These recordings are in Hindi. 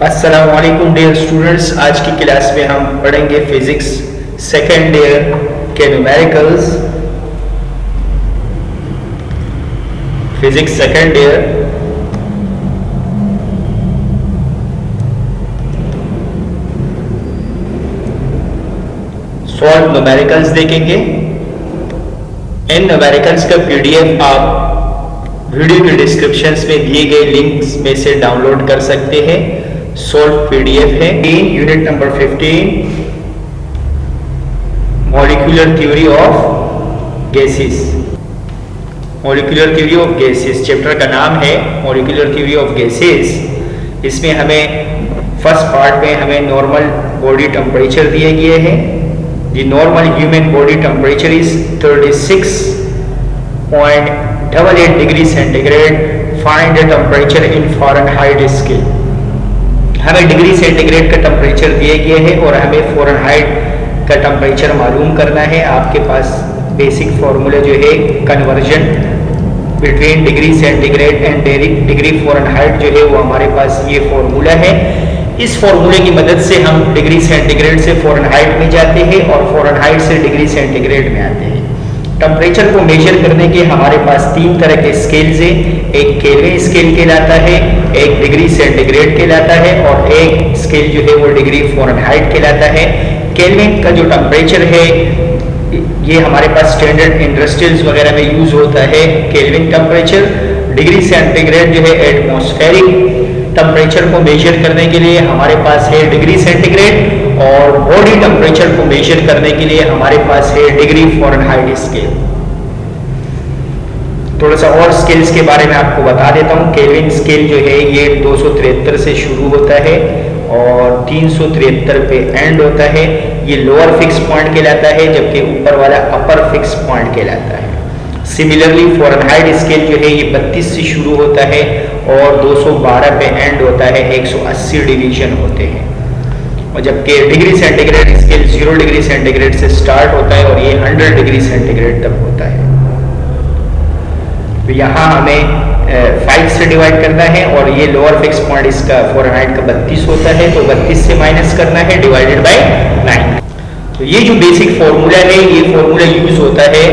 अस्सलाम वालेकुम डियर स्टूडेंट्स। आज की क्लास में हम पढ़ेंगे फिजिक्स सेकेंड ईयर के numericals. Physics second year solve numericals देखेंगे। इन न्यूमेरिकल्स का पीडीएफ आप वीडियो के डिस्क्रिप्शन में दिए गए लिंक्स में से डाउनलोड कर सकते हैं। सॉल्व पीडीएफ है। Unit number 15 molecular theory of gases. Molecular theory of gases chapter का नाम है मॉलिक्यूलर थ्योरी ऑफ गैसेस। इसमें हमें फर्स्ट पार्ट में हमें नॉर्मल बॉडी टेम्परेचर दिए गए हैं। The normal human body temperature is 36.88 degree centigrade. Find the temperature in Fahrenheit scale. हमें डिग्री सेंटीग्रेड का टेम्परेचर दिए गए हैं और हमें फ़ारेनहाइट का टेम्परेचर मालूम करना है। आपके पास बेसिक फार्मूला जो है conversion between degree centigrade and degree Fahrenheit जो है वो हमारे पास ये फार्मूला है। इस फार्मूले की मदद से हम डिग्री सेंटीग्रेड से फ़ारेनहाइट में जाते हैं और फ़ारेनहाइट से डिग्री सेंटीग्रेड में आते हैं। टेम्परेचर को मेजर करने के हमारे पास तीन तरह के स्केल्स हैं। एक केल्विन स्केल कहलाता है, एक डिग्री सेंटीग्रेड कहलाता है और एक स्केल जो है वो डिग्री फ़ारेनहाइट कहलाता है। केल्विन का जो टेम्परेचर है ये हमारे पास स्टैंडर्ड इंडस्ट्रियल्स वगैरह में यूज होता है केल्विन टेम्परेचर। डिग्री सेंटीग्रेड जो है एटमॉस्फेरिक टेम्परेचर को मेजर करने के लिए हमारे पास है डिग्री सेंटीग्रेड और बॉडी टेम्परेचर को मेजर करने के लिए हमारे पास है डिग्री फ़ारेनहाइट स्केल। थोड़ा सा और स्केल्स के बारे में आपको बता देता हूँ। केल्विन स्केल जो है ये 273 से शुरू होता है और 373 पे एंड होता है। ये लोअर फिक्स पॉइंट कहलाता है जबकि ऊपर वाला अपर फिक्स पॉइंट कहलाता है। सिमिलरली फ़ारेनहाइट स्केल जो है ये 32 से शुरू होता है और 212 पे एंड होता है। 180 डिवीजन होते हैं। और जबकि degree centigrade scale 0 degree centigrade से स्टार्ट होता है और ये 100 डिग्री सेंटीग्रेड तक होता है। तो यहाँ हमें 5 से डिवाइड करना है और ये लोअर फिक्स पॉइंट इसका फ़ारेनहाइट का 32 होता है तो 32 से माइनस करना है डिवाइडेड बाय 9। तो ये जो बेसिक फार्मूला है ये फार्मूला यूज होता है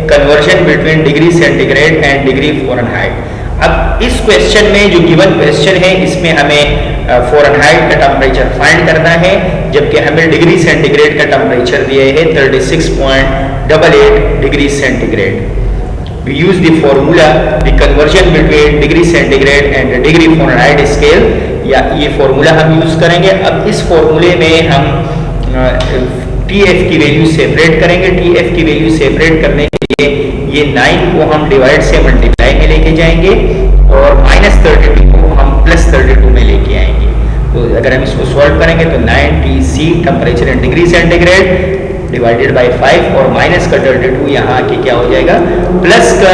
conversion between degree centigrade and degree Fahrenheit. अब इस क्वेश्चन में जो गिवन क्वेश्चन है इसमें हमें फ़ारेनहाइट का टेम्परेचर फाइंड करना है जबकि हमें डिग्री सेंटीग्रेड का टेम्परेचर दिया है 36.88 degree centigrade. We use the formula the conversion between degree centigrade and degree Fahrenheit scale या ये फॉर्मूला हम यूज करेंगे। अब इस फॉर्मूले में हम TF की वैल्यू सेपरेट करेंगे। TF की वैल्यू सेपरेट करने के लिए ये 9 को हम डिवाइड से मल्टीप्लाई में लेके जाएंगे और -32 को हम +32 में लेके आएंगे। तो अगर हम इसको सॉल्व करेंगे तो 9Tc temperature in degree centigrade divided by 5 और माइनस का 32 यहाँ आके क्या हो जाएगा प्लस का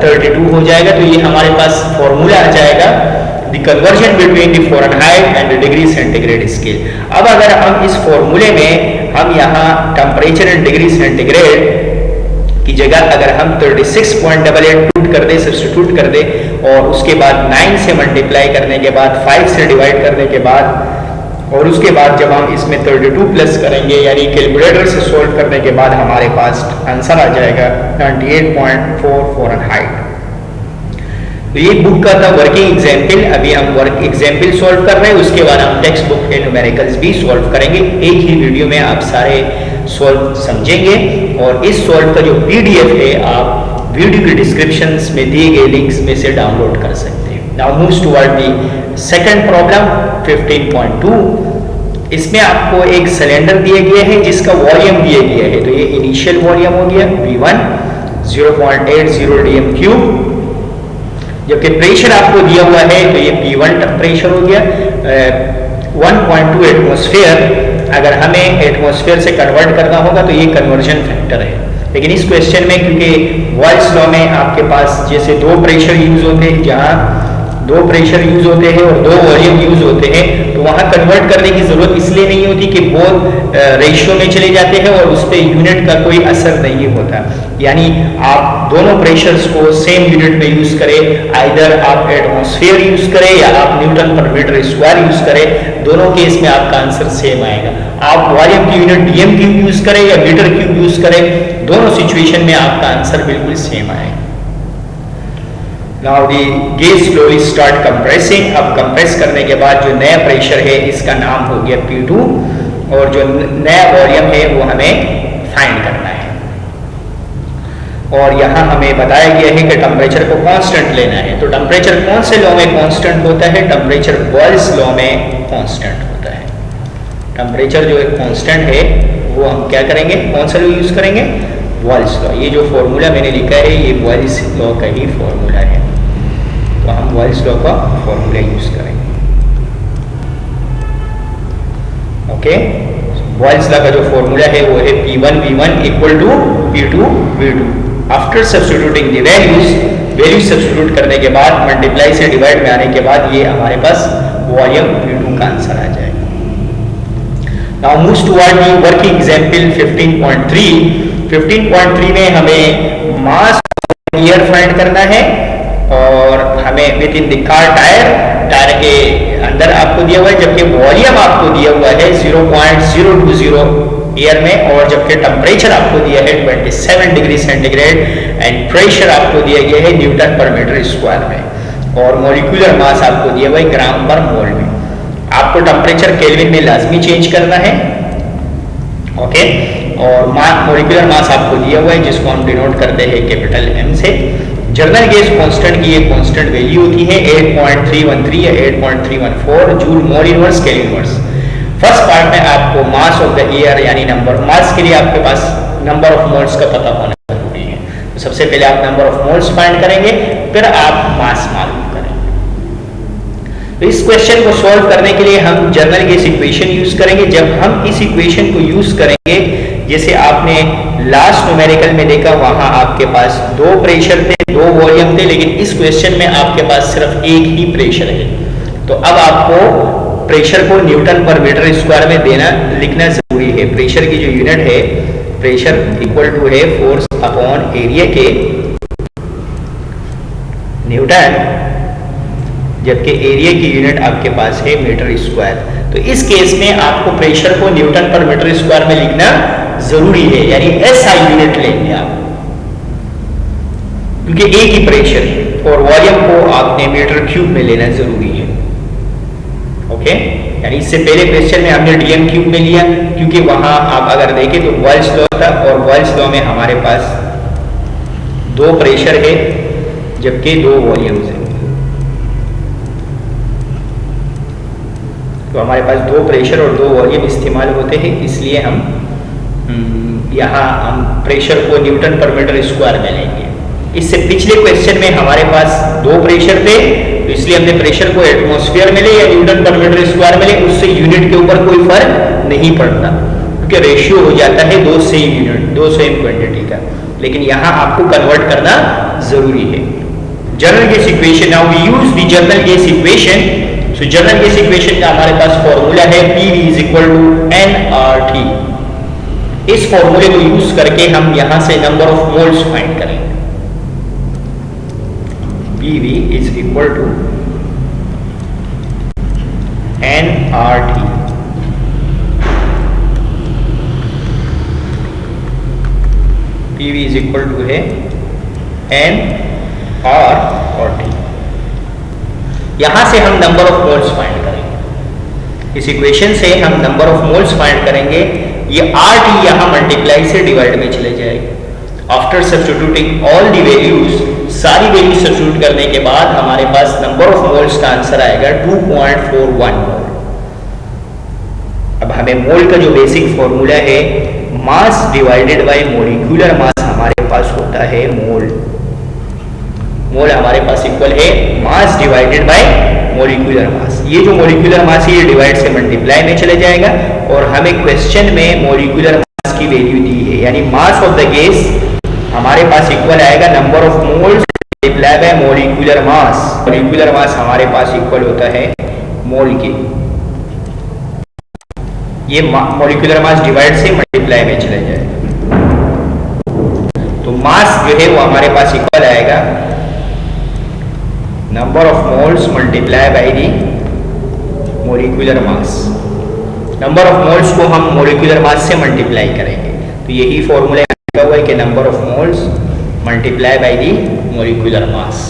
32 हो जाएगा। तो ये हमारे पास फॉर्मूला आ जाएगा the conversion between the Fahrenheit and degree centigrade scale. अब अगर हम इस फॉर्मूले में हम यहाँ टेम्परेचर इन डिग्री सेंटीग्रेड की जगह अगर हम 36.88 पुट कर दे सब्स्टिट्यूट कर दे और उसके बाद 9 से मल्टीप्लाई करने के बाद 5 से डिवाइड करने के बाद और उसके बाद जब हम इसमें 32 प्लस करेंगे यानी कैलकुलेटर से सॉल्व करने के बाद हमारे पास आंसर आ जाएगा 98.4 फ़ारेनहाइट। तो ये बुक का था वर्किंग एग्जाम्पल। अभी हम वर्क एग्जाम्पल सॉल्व कर रहे हैं, उसके बाद हम टेक्स्ट बुक के न्यूमेरिकल्स भी सॉल्व करेंगे। एक ही वीडियो में आप सारे सॉल्व समझेंगे और इस सॉल्व का जो PDF है आप वीडियो के डिस्क्रिप्शन में दिए गए लिंक्स में से डाउनलोड कर सकते हैं। Now moves toward the second problem 15.2। इसमें आपको एक सिलेंडर दिए गए हैं जिसका वॉल्यूम दिए गया है। तो ये इनिशियल वॉल्यूम हो गया V1 0.80 dm3, जबकि प्रेशर आपको दिया हुआ है तो ये P1 टेम्परेचर हो गया 1.2 एटमॉस्फेयर। अगर हमें एटमॉस्फेयर से कन्वर्ट करना होगा तो ये कन्वर्जन फैक्टर है। लेकिन इस क्वेश्चन में क्योंकि बॉयल्स लॉ में आपके पास जैसे 2 प्रेशर यूज होते हैं, जहाँ 2 प्रेशर यूज होते हैं और 2 वॉल्यूम यूज होते हैं तो वहाँ कन्वर्ट करने की जरूरत इसलिए नहीं होती कि बोथ रेशियो में चले जाते हैं और उस पर यूनिट का कोई असर नहीं होता। यानी आप दोनों प्रेशर्स को सेम यूनिट में यूज करें, आइदर आप एटमॉस्फेयर यूज करें या आप Newton per metre square use करें, दोनों केस में आपका आंसर सेम आएगा। आप वॉल्यूम की यूनिट डीएम क्यूब यूज करें या मीटर क्यूब यूज करें, दोनों सिचुएशन में आपका आंसर बिल्कुल सेम आएगा। Now the gauge slowly start compressing. अब कंप्रेस करने के बाद जो नया प्रेशर है इसका नाम हो गया P2 और जो नया वॉल्यूम है वो हमें फाइंड करना है। और यहाँ हमें बताया गया है कि टेम्परेचर को कांस्टेंट लेना है। तो टेम्परेचर कौन से लॉ में कांस्टेंट होता है? टेम्परेचर बॉयल्स लॉ में कांस्टेंट होता है। टेम्परेचर जो एक कांस्टेंट है वो हम क्या करेंगे, कौन सा लॉ यूज करेंगे? Boyle's law. ये जो फॉर्मूला मैंने लिखा है ये बॉयल्स लॉ का ही फॉर्मूला है, तो हम बॉयल्स लॉ का फॉर्मूला यूज करेंगे। ओके, बॉयल्स लॉ का जो फॉर्मूला है वो है P1V1 equal to P2V2। After substituting the values substitute करने के बाद मल्टीप्लाई से डिवाइड में आने के बाद ये हमारे पास वॉल्यूम P2 का आंसर आ जाएगा। Now moves toward the working example 15.3। 15.3 में हमें मास एयर फाइंड करना है और हमें with in the car tyre के अंदर आपको दिया हुआ है, जबकि वॉल्यूम आपको दिया हुआ है 0.020 एयर में, और जबकि टेम्परेचर आपको दिया है 27 डिग्री सेंटीग्रेड एंड प्रेशर आपको दिया गया है न्यूटन पर मीटर स्क्वायर में, और मॉलिक्यूलर मास आपको दिया हुआ है ग्राम पर मोल में। आपको टेम्परेचर केल्विन में लाजमी चेंज करना है। ओके, और मॉलिक्यूलर मास आपको दिया हुआ है जिसको हम डिनोट करते हैं कैपिटल M से। जर्नल गैस कांस्टेंट की एक कांस्टेंट वैल्यू होती है 8.313 या 8.314 joule mole inverse kelvin inverse. First part में आपको मास ऑफ द एयर यानी नंबर मास के लिए आपके पास नंबर ऑफ मोल्स का पता होना जरूरी है। तो सबसे पहले आप नंबर ऑफ मोल्स फाइंड करेंगे, फिर आप मास मालूम करेंगे। तो इस क्वेश्चन को सॉल्व करने के लिए हम जर्नल गैस इक्वेशन यूज करेंगे। जब हम इस इक्वेशन को यूज करेंगे, जैसे आपने लास्ट न्यूमेरिकल में देखा वहां आपके पास दो प्रेशर थे, दो वॉल्यूम थे, लेकिन इस क्वेश्चन में आपके पास सिर्फ एक ही प्रेशर है। तो अब आपको प्रेशर को न्यूटन पर मीटर स्क्वायर में लिखना जरूरी है। प्रेशर की जो यूनिट है, प्रेशर इक्वल टू है फोर्स अपॉन एरिया के न्यूटन, जबकि एरिया की यूनिट आपके पास है मीटर स्क्वायर। तो इस केस में आपको प्रेशर को न्यूटन पर मीटर स्क्वायर में लिखना जरूरी है, यानी SI यूनिट लेंगे आप, क्योंकि एक ही प्रेशर है, और वॉल्यूम को आपने मीटर क्यूब में लेना जरूरी है। ओके, यानी इससे पहले क्वेश्चन में हमने डीएम क्यूब में लिया, क्योंकि वहां आप अगर देखें तो बॉयल्स लॉ था, और बॉयल्स लॉ में हमारे पास दो प्रेशर है जबकि दो वॉल्यूम्स हैं। तो हमारे पास दो प्रेशर और दो वॉल्यूम इस्तेमाल होते हैं, इसलिए हम यहाँ हम प्रेशर को न्यूटन पर मीटर स्क्वायर में लेंगे। इससे पिछले क्वेश्चन में हमारे पास दो प्रेशर थे, तो इसलिए हमने प्रेशर को एटमॉस्फेयर में ले या न्यूटन पर मीटर स्क्वायर में ले, उससे यूनिट के ऊपर कोई फर्क नहीं पड़ता, क्योंकि रेशियो हो जाता है दो सेम यूनिट, दो सेम क्वांटिटी का। लेकिन यहाँ आपको कन्वर्ट करना जरूरी है। General gas equation, now we use the general gas equation. So general gas equation का हमारे पास फॉर्मूला है PV is equal to nRT। इस फॉर्मूले को यूज करके हम यहां से नंबर ऑफ मोल्स फाइंड करेंगे। PV is equal to nRT। PV is equal to है nRT। यहां से हम नंबर ऑफ मोल्स फाइंड करेंगे। इस इक्वेशन से हम नंबर ऑफ मोल्स फाइंड करेंगे। ये RT यहां मल्टीप्लाई से डिवाइड में चले जाएगा। After substituting all the values, सारी वैल्यू सब्स्टिट्यूट करने के बाद हमारे पास नंबर ऑफ मोल्स का आंसर आएगा 2.41 मोल। अब हमें मोल का जो बेसिक फॉर्मूला है, मास डिवाइडेड बाय मॉलिक्यूलर मास हमारे पास होता है मोल। मोल हमारे पास इक्वल है मास डिवाइडेड बाय मॉलिक्यूलर मास। ये जो मॉलिक्यूलर मास है ये डिवाइड से मल्टीप्लाई में चले जाएगा, और हमें क्वेश्चन में मॉलिक्यूलर मास की वैल्यू दी है, यानी मास ऑफ द गैस हमारे पास इक्वल आएगा number of moles multiply by molecular mass. Molecular mass हमारे पास इक्वल होता है मोल के। ये मॉलिक्यूलर मास डिवाइड से मल्टीप्लाई में चले जाएगा। तो तो मास जो है वो हमारे पास इक्वल आएगा number of moles multiply by the molecular mass. Number of moles को हम मोलिकुलर मास से मल्टीप्लाई करेंगे, तो यही फॉर्मूला लिखा हुआ है कि number of moles multiply by the molecular mass,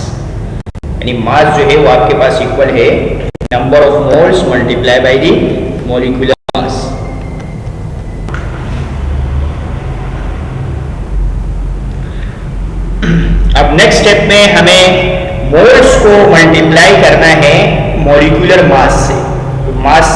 यानी मास जो है वो आपके पास इक्वल है number of moles multiply by the molecular mass. अब नेक्स्ट स्टेप में हमें मोल्स को मल्टीप्लाई करना है मॉलिक्यूलर मास से। Mass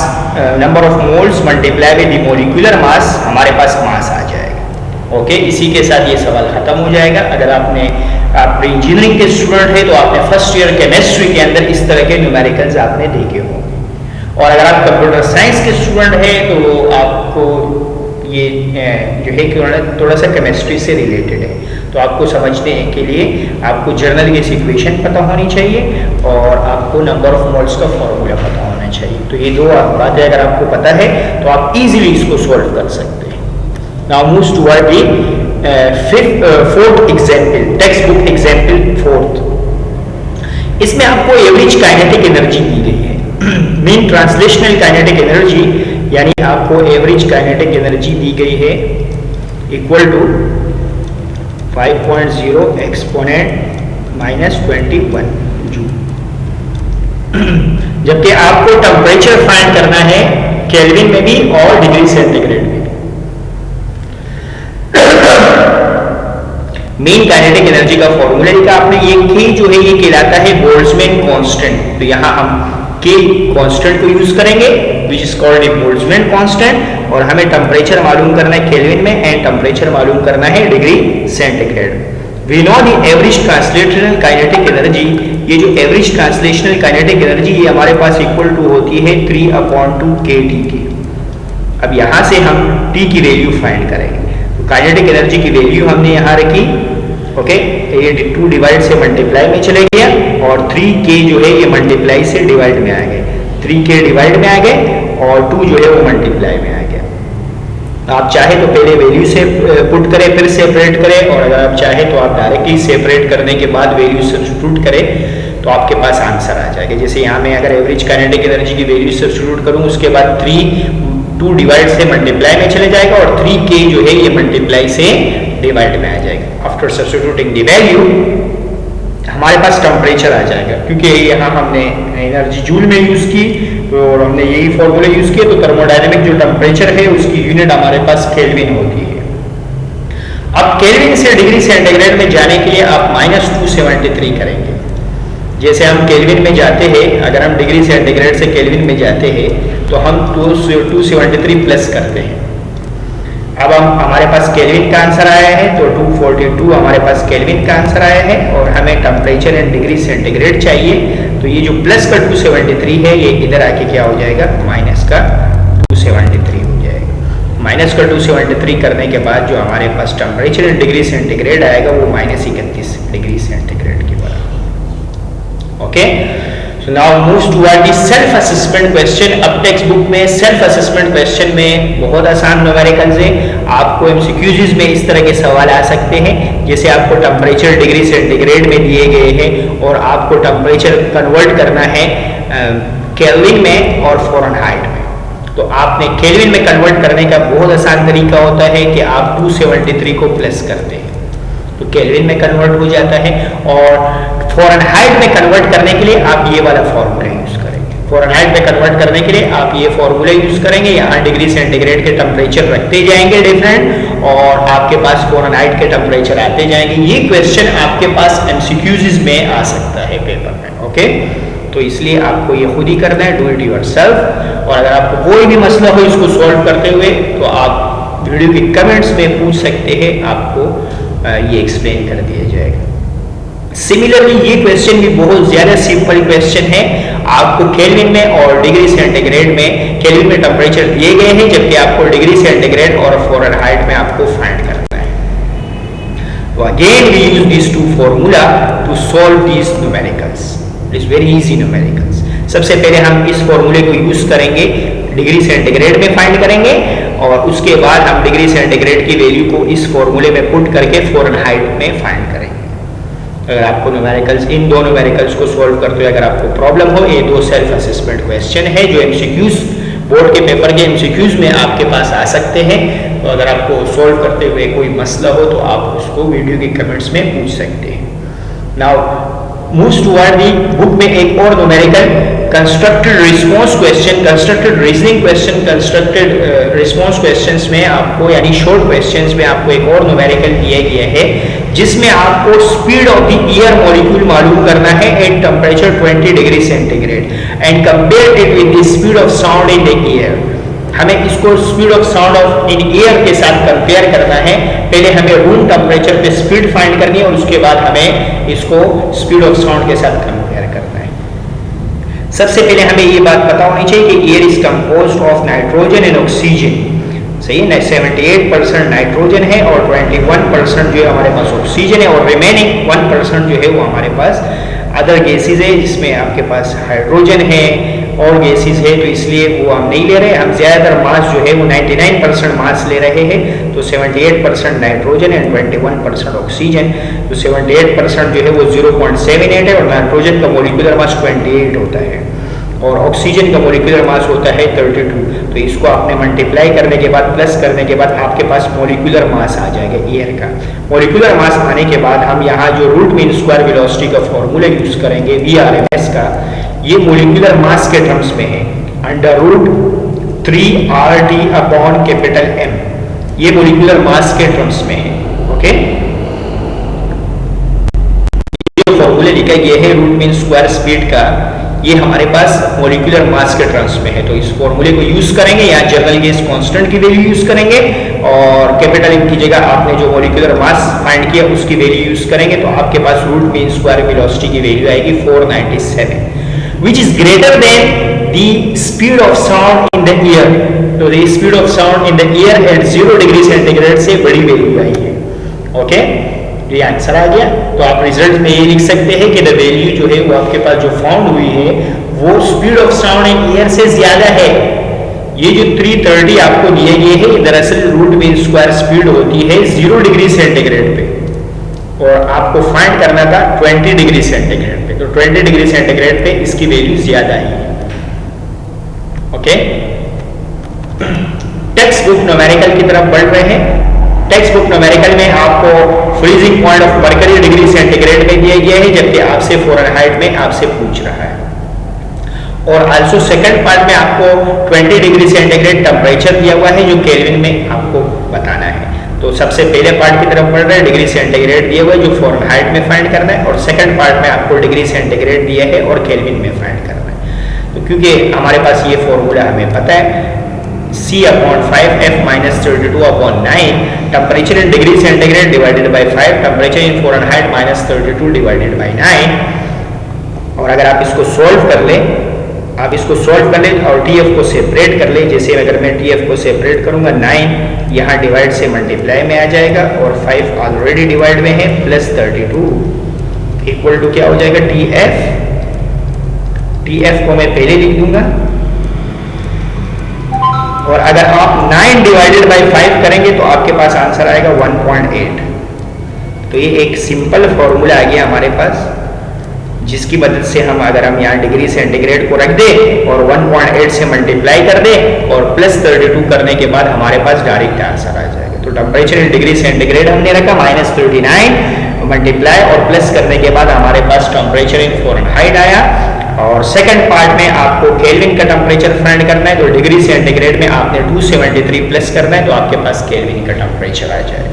number of moles multiply with the molecular mass, हमारे पास मास आ जाएगा। ओके, इसी के साथ ये सवाल खत्म हो जाएगा। अगर आप इंजीनियरिंग के स्टूडेंट है तो आपने फर्स्ट ईयर केमिस्ट्री के अंदर इस तरह के न्यूमेरिकल्स आपने देखे होंगे, और अगर आप कंप्यूटर साइंस के स्टूडेंट है तो आपको ये जो है कि थोड़ा सा केमिस्ट्री से रिलेटेड है, तो आपको समझने के लिए आपको जर्नल गैस इक्वेशन पता होनी चाहिए और आपको नंबर ऑफ मोल्स का फॉर्मूला पता होना चाहिए। तो ये दो बातें अगर आपको पता है तो आप इजीली इसको सॉल्व कर सकते हैं। Now moves toward the fourth example, text book example fourth. इसमें आपको एवरेज काइनेटिक एनर्जी दी गई है, मीन ट्रांसलेशनल काइनेटिक एनर्जी, यानी आपको एवरेज काइनेटिक एनर्जी दी गई है इक्वल टू 5.0 एक्सपोनेंट -21 जूल, जबकि आपको टेम्परेचर फाइंड करना है केल्विन में भी और डिग्री सेंटीग्रेड में। मेन काइनेटिक एनर्जी का फॉर्मूला लिखा आपने, ये के जो है ये कहलाता है बोल्ट्जमैन कांस्टेंट, तो यहां हम के कांस्टेंट को यूज करेंगे which is called a Boltzmann constant, और हमें टेम्परेचर मालूम करना है केल्विन में एंड टेम्परेचर मालूम करना है degree centigrade. We know the average translational kinetic energy, ये जो एवरेज ट्रांसलेशनल काइनेटिक एनर्जी ये हमारे पास इक्वल टू होती है 3/2 kT की। अब यहां से हम T की वैल्यू फाइंड करेंगे, तो काइनेटिक एनर्जी की वैल्यू हमने यहां रखी। ओके, ये 2 डिवाइड से मल्टीप्लाई में चले गया और 3k जो है ये मल्टीप्लाई से डिवाइड में आ गए, 3k डिवाइड में आ गए और 2 जो है वो मल्टीप्लाई में आ गया। आप चाहे तो पहले वैल्यू से पुट करें फिर सेपरेट करें, और अगर आप चाहे तो आप डायरेक्टली सेपरेट करने के बाद वैल्यू सब्स्टिट्यूट करें तो आपके पास आंसर आ जाएगा। जैसे यहाँ में अगर एवरेज काइनेटिक एनर्जी की वैल्यू सब्स्टिट्यूट करूँ, उसके बाद 2 डिवाइड से मल्टीप्लाई में चले जाएगा और 3k जो है ये मल्टीप्लाई से डिवाइड में आ जाएगा। आफ्टर सब्स्टिट्यूटिंग द वैल्यू हमारे पास टेम्परेचर आ जाएगा, क्योंकि यहाँ हमने एनर्जी जूल में यूज की और हमने यही फॉर्मूला यूज किया, तो थर्मोडायनेमिक जो टेम्परेचर है उसकी यूनिट हमारे पास केल्विन होती है। अब केल्विन से डिग्री सेंटीग्रेड में जाने के लिए आप -273 करेंगे। जैसे हम केल्विन में जाते हैं, अगर हम डिग्री सेंटीग्रेड से केल्विन में जाते हैं तो हम 273 प्लस करते हैं। अब हमारे पास केल्विन का आंसर आया है, तो 242 हमारे पास केल्विन का आंसर आया है, और हमें टेम्परेचर एंड डिग्री सेंटीग्रेड चाहिए, तो ये जो प्लस का 273 है ये इधर आके क्या हो जाएगा, माइनस का 273 हो जाएगा। माइनस का 273 करने के बाद जो हमारे पास टेम्परेचर एंड डिग्री सेंटीग्रेड आएगा वो -31 डिग्री सेंटीग्रेड के बराबर। Okay, So now moves toward the self assessment question। अब टेक्स्ट बुक में सेल्फ असेसमेंट क्वेश्चन में बहुत आसान न्यूमेरिकल्स है, आपको एमसीक्यूज में इस तरह के सवाल आ सकते हैं, जैसे आपको टेम्परेचर डिग्री सेंटीग्रेड में दिए गए हैं और आपको टेम्परेचर कन्वर्ट करना है केल्विन में और फ़ारेनहाइट में। तो आपने केल्विन में कन्वर्ट करने का बहुत आसान तरीका होता है कि आप 273 को प्लस करते हैं तो केल्विन में कन्वर्ट हो जाता है, और फ़ारेनहाइट में कन्वर्ट करने के लिए आप ये वाला फॉर्मूला यूज करेंगे। फ़ारेनहाइट में कन्वर्ट करने के लिए आप ये फॉर्मूला यूज करेंगे, यहाँ डिग्री सेंटीग्रेड के टेम्परेचर रखते जाएंगे डिफरेंट, और आपके पास फ़ारेनहाइट के टेम्परेचर आते जाएंगे। ये क्वेश्चन आपके पास एमसीक्यूज में आ सकता है पेपर में। ओके, तो इसलिए आपको ये खुद ही करना है, डू इट योरसेल्फ। और अगर आपको कोई भी मसला हो इसको सॉल्व करते हुए तो आप वीडियो के कमेंट्स में पूछ सकते हैं, आपको ये एक्सप्लेन कर दिया जाएगा। सिमिलरली ये क्वेश्चन भी बहुत ज्यादा सिंपल क्वेश्चन है, आपको केल्विन में और डिग्री सेंटीग्रेड में, केल्विन में टेम्परेचर दिए गए हैं जबकि आपको डिग्री सेंटीग्रेड और फ़ारेनहाइट में आपको फाइंड करना है। तो again we use this two formula to solve these numericals. It is very easy numericals. सबसे पहले हम इस फॉर्मूले को यूज करेंगे, डिग्री सेंटीग्रेड में फाइंड करेंगे और उसके बाद हम डिग्री सेंटीग्रेड की वैल्यू को इस फॉर्मूले में पुट करके फ़ारेनहाइट में फाइंड करेंगे। अगर आपको न्यूमेरिकल्स, इन दो न्यूमेरिकल्स को सॉल्व करते हुए अगर आपको प्रॉब्लम हो, ये दो सेल्फ असेसमेंट क्वेश्चन है जो एमसीक्यूज बोर्ड के पेपर के एमसीक्यूज में आपके पास आ सकते हैं। तो अगर आपको सॉल्व करते हुए कोई मसला हो तो आप उसको वीडियो के कमेंट्स में पूछ सकते हैं। Now moves toward the book में एक और numerical constructed response question, constructed reasoning question, constructed response questions में आपको यानी शॉर्ट क्वेश्चंस में आपको एक और न्यूमेरिकल दिया गया है जिसमें आपको speed of the air molecule मालूम करना है at temperature 20 degree centigrade and compare it with the speed of sound in the air. हमें इसको speed of sound of in air के साथ कंपेयर करना है। पहले हमें रूम टेम्परेचर पे स्पीड फाइंड करनी है और उसके बाद हमें इसको स्पीड ऑफ साउंड के साथ कंपेयर करना है। सबसे पहले हमें ये बात पता होनी चाहिए कि air is composed of nitrogen and oxygen, सही है ना। 78% नाइट्रोजन है और 21% जो है हमारे पास ऑक्सीजन है और रिमेनिंग 1% जो है वो हमारे पास अदर गैसेज है जिसमें आपके पास हाइड्रोजन है और गैसेज है, तो इसलिए वो हम नहीं ले रहे। हम ज्यादातर मास जो है वो 99% मास ले रहे हैं, तो 78% नाइट्रोजन एंड 21% ऑक्सीजन। तो 78% जो है वो 0.78 है और नाइट्रोजन का मोलिकुलर मास 28 होता है और ऑक्सीजन का मोलिकुलर मास होता है 32। तो इसको आपने मल्टीप्लाई करने के बाद प्लस करने के बाद आपके पास मोलिकुलर मास आ जाएगा एयर का। मोलिकुलर मास आने के बाद हम यहाँ जो रूट मीन स्क्वायर वेलोसिटी का फॉर्मूला यूज करेंगे VRMS का, ये मोलिकुलर मास के टर्म्स में है under root 3RT upon capital M, ये मोलिकुलर मास के टर्म्स में है। ओके, ये फॉर्मूले लिखा गया है रूट मीन स्क्वायर स्पीड का, ये हमारे पास मोलिकुलर मास के टर्म्स में है। तो इस फॉर्मूले को यूज करेंगे, यहाँ जनरल गैस कांस्टेंट की वैल्यू यूज करेंगे और कैपिटल M की जगह आपने जो मोलिकुलर मास फाइंड किया उसकी वैल्यू यूज करेंगे, तो आपके पास रूट मीन स्क्वायर वेलोसिटी की वैल्यू आएगी 497 which is greater than the speed of sound in the air। तो the speed of sound in the air at 0 degree centigrade से बड़ी वैल्यू आई है। ओके, ये आंसर आ गया। तो आप रिजल्ट में ये लिख सकते हैं कि द वैल्यू जो है वो आपके पास जो फाउंड हुई है वो speed of sound in air से ज्यादा है। ये जो 330 आपको दिए गए हैं दरअसल रूट मीन स्क्वायर स्पीड होती है 0 डिग्री सेंटीग्रेड पे और आपको फाइंड करना था 20 डिग्री सेंटीग्रेड पे, तो 20 डिग्री सेंटीग्रेड पे इसकी वैल्यू ज्यादा है। ओके, टेक्स्ट बुक न्यूमेरिकल की तरफ बढ़ रहे हैं। टेक्स्ट बुक न्यूमेरिकल में आपको freezing point of mercury degree centigrade में दिया गया है, जबकि आपसे फ़ारेनहाइट में आपसे पूछ रहा है। और आल्सो सेकंड पार्ट में आपको 20 डिग्री सेंटीग्रेड टेम्परेचर दिया हुआ है जो केल्विन में आपको बताना है। तो सबसे पहले पार्ट की तरफ बढ़ रहे हैं, डिग्री सेंटीग्रेड दिया हुआ है जो फ़ारेनहाइट में फाइंड करना है और सेकंड पार्ट में आपको डिग्री सेंटीग्रेड दिया है और केल्विन में फाइंड करना है। तो क्योंकि हमारे पास ये फॉर्मूला हमें पता है C/5F-32/9 temperature in degree centigrade divided by 5 temperature in Fahrenheit -32 divided by 9। और अगर आप इसको सॉल्व कर लें, आप इसको सॉल्व कर लें और TF को सेपरेट कर लें, जैसे अगर मैं TF को सेपरेट करूंगा 9 यहाँ डिवाइड से मल्टीप्लाई में आ जाएगा और 5 ऑलरेडी डिवाइड में है प्लस 32 इक्वल टू क्या हो जाएगा TF। TF को मैं पहले लिख दूंगा और अगर आप 9 डिवाइडेड बाय 5 करेंगे तो आपके पास आंसर आएगा 1.8। तो ये एक सिंपल फॉर्मूला आ गया हमारे पास जिसकी मदद से हम अगर हम यहाँ डिग्री सेंटीग्रेड को रख दे और 1.8 से मल्टीप्लाई कर दे और प्लस 32 करने के बाद हमारे पास डायरेक्ट आंसर आ जाएगा। तो टेम्परेचर इन डिग्री सेंटीग्रेड हमने रखा -39 मल्टीप्लाई और प्लस करने के बाद हमारे पास टेम्परेचर इन फ़ारेनहाइट आया। और सेकंड पार्ट में आपको केल्विन का टेम्परेचर फाइंड करना है, तो डिग्री सेंटीग्रेड में आपने 273 प्लस करना है, तो आपके पास केल्विन का टेम्परेचर आ जाएगा।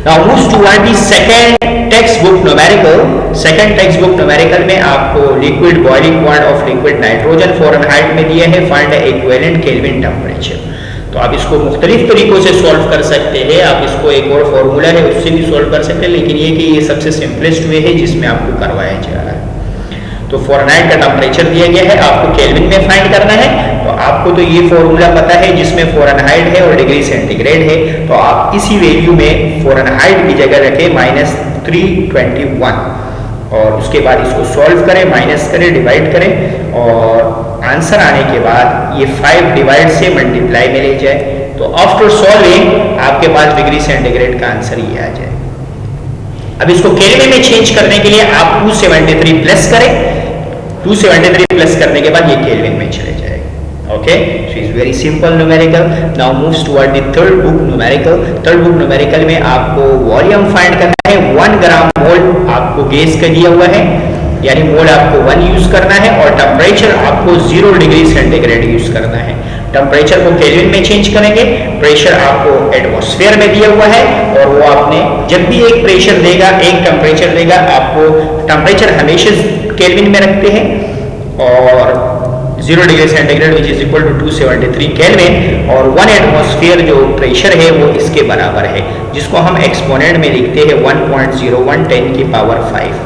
Now moves toward the second textbook numerical। second textbook numerical में आपको liquid boiling point of liquid nitrogen Fahrenheit में दिया है, find the equivalent Kelvin temperature। तो आप इसको मुख्तलिफ तरीकों से सॉल्व कर सकते हैं। आप इसको एक और फॉर्मूला है उससे भी सॉल्व कर सकते हैं, लेकिन ये कि ये सबसे सिंपलेस्ट वे है जिसमें आपको करवाया जा रहा है। तो फ़ारेनहाइट का टेम्परेचर दिया गया है, आपको केल्विन में फाइंड करना है। तो आपको तो ये फॉर्मूला पता है जिसमें फ़ारेनहाइट है और डिग्री सेंटीग्रेड है, तो आप इसी वैल्यू में फ़ारेनहाइट की जगह रखें -321 और उसके बाद इसको सॉल्व करें, माइनस करें, डिवाइड करें और आंसर आने के बाद ये 5 डिवाइड से मल्टीप्लाई में ले जाए, तो आफ्टर सॉल्विंग आपके पास डिग्री सेंटीग्रेड का आंसर ये आ जाए। अब इसको केल्विन में चेंज करने के लिए आप 273 प्लस करें, 273 प्लस करने के बाद ये केल्विन में चले जाएगा। Okay, so is very simple numerical. Now moves toward the third book numerical. Third book numerical में आपको वॉल्यूम फाइंड करना है। 1 ग्राम मोल आपको गैस का दिया हुआ है, यानी मोल आपको 1 यूज करना है, और टेम्परेचर आपको 0 डिग्री सेंटीग्रेड यूज करना है। टेम्परेचर को केल्विन में चेंज करेंगे, प्रेशर आपको एटमॉस्फेयर में दिया हुआ है, और वो आपने जब भी एक प्रेशर देगा, एक टेम्परेचर देगा, आपको टेम्परेचर हमेशा केल्विन में रखते हैं, और 0 degree centigrade which is equal to 273 kelvin, और 1 एटमॉस्फेयर जो प्रेशर है वो इसके बराबर है, जिसको हम एक्सपोनेंट में लिखते हैं 1.01 10 की पावर 5।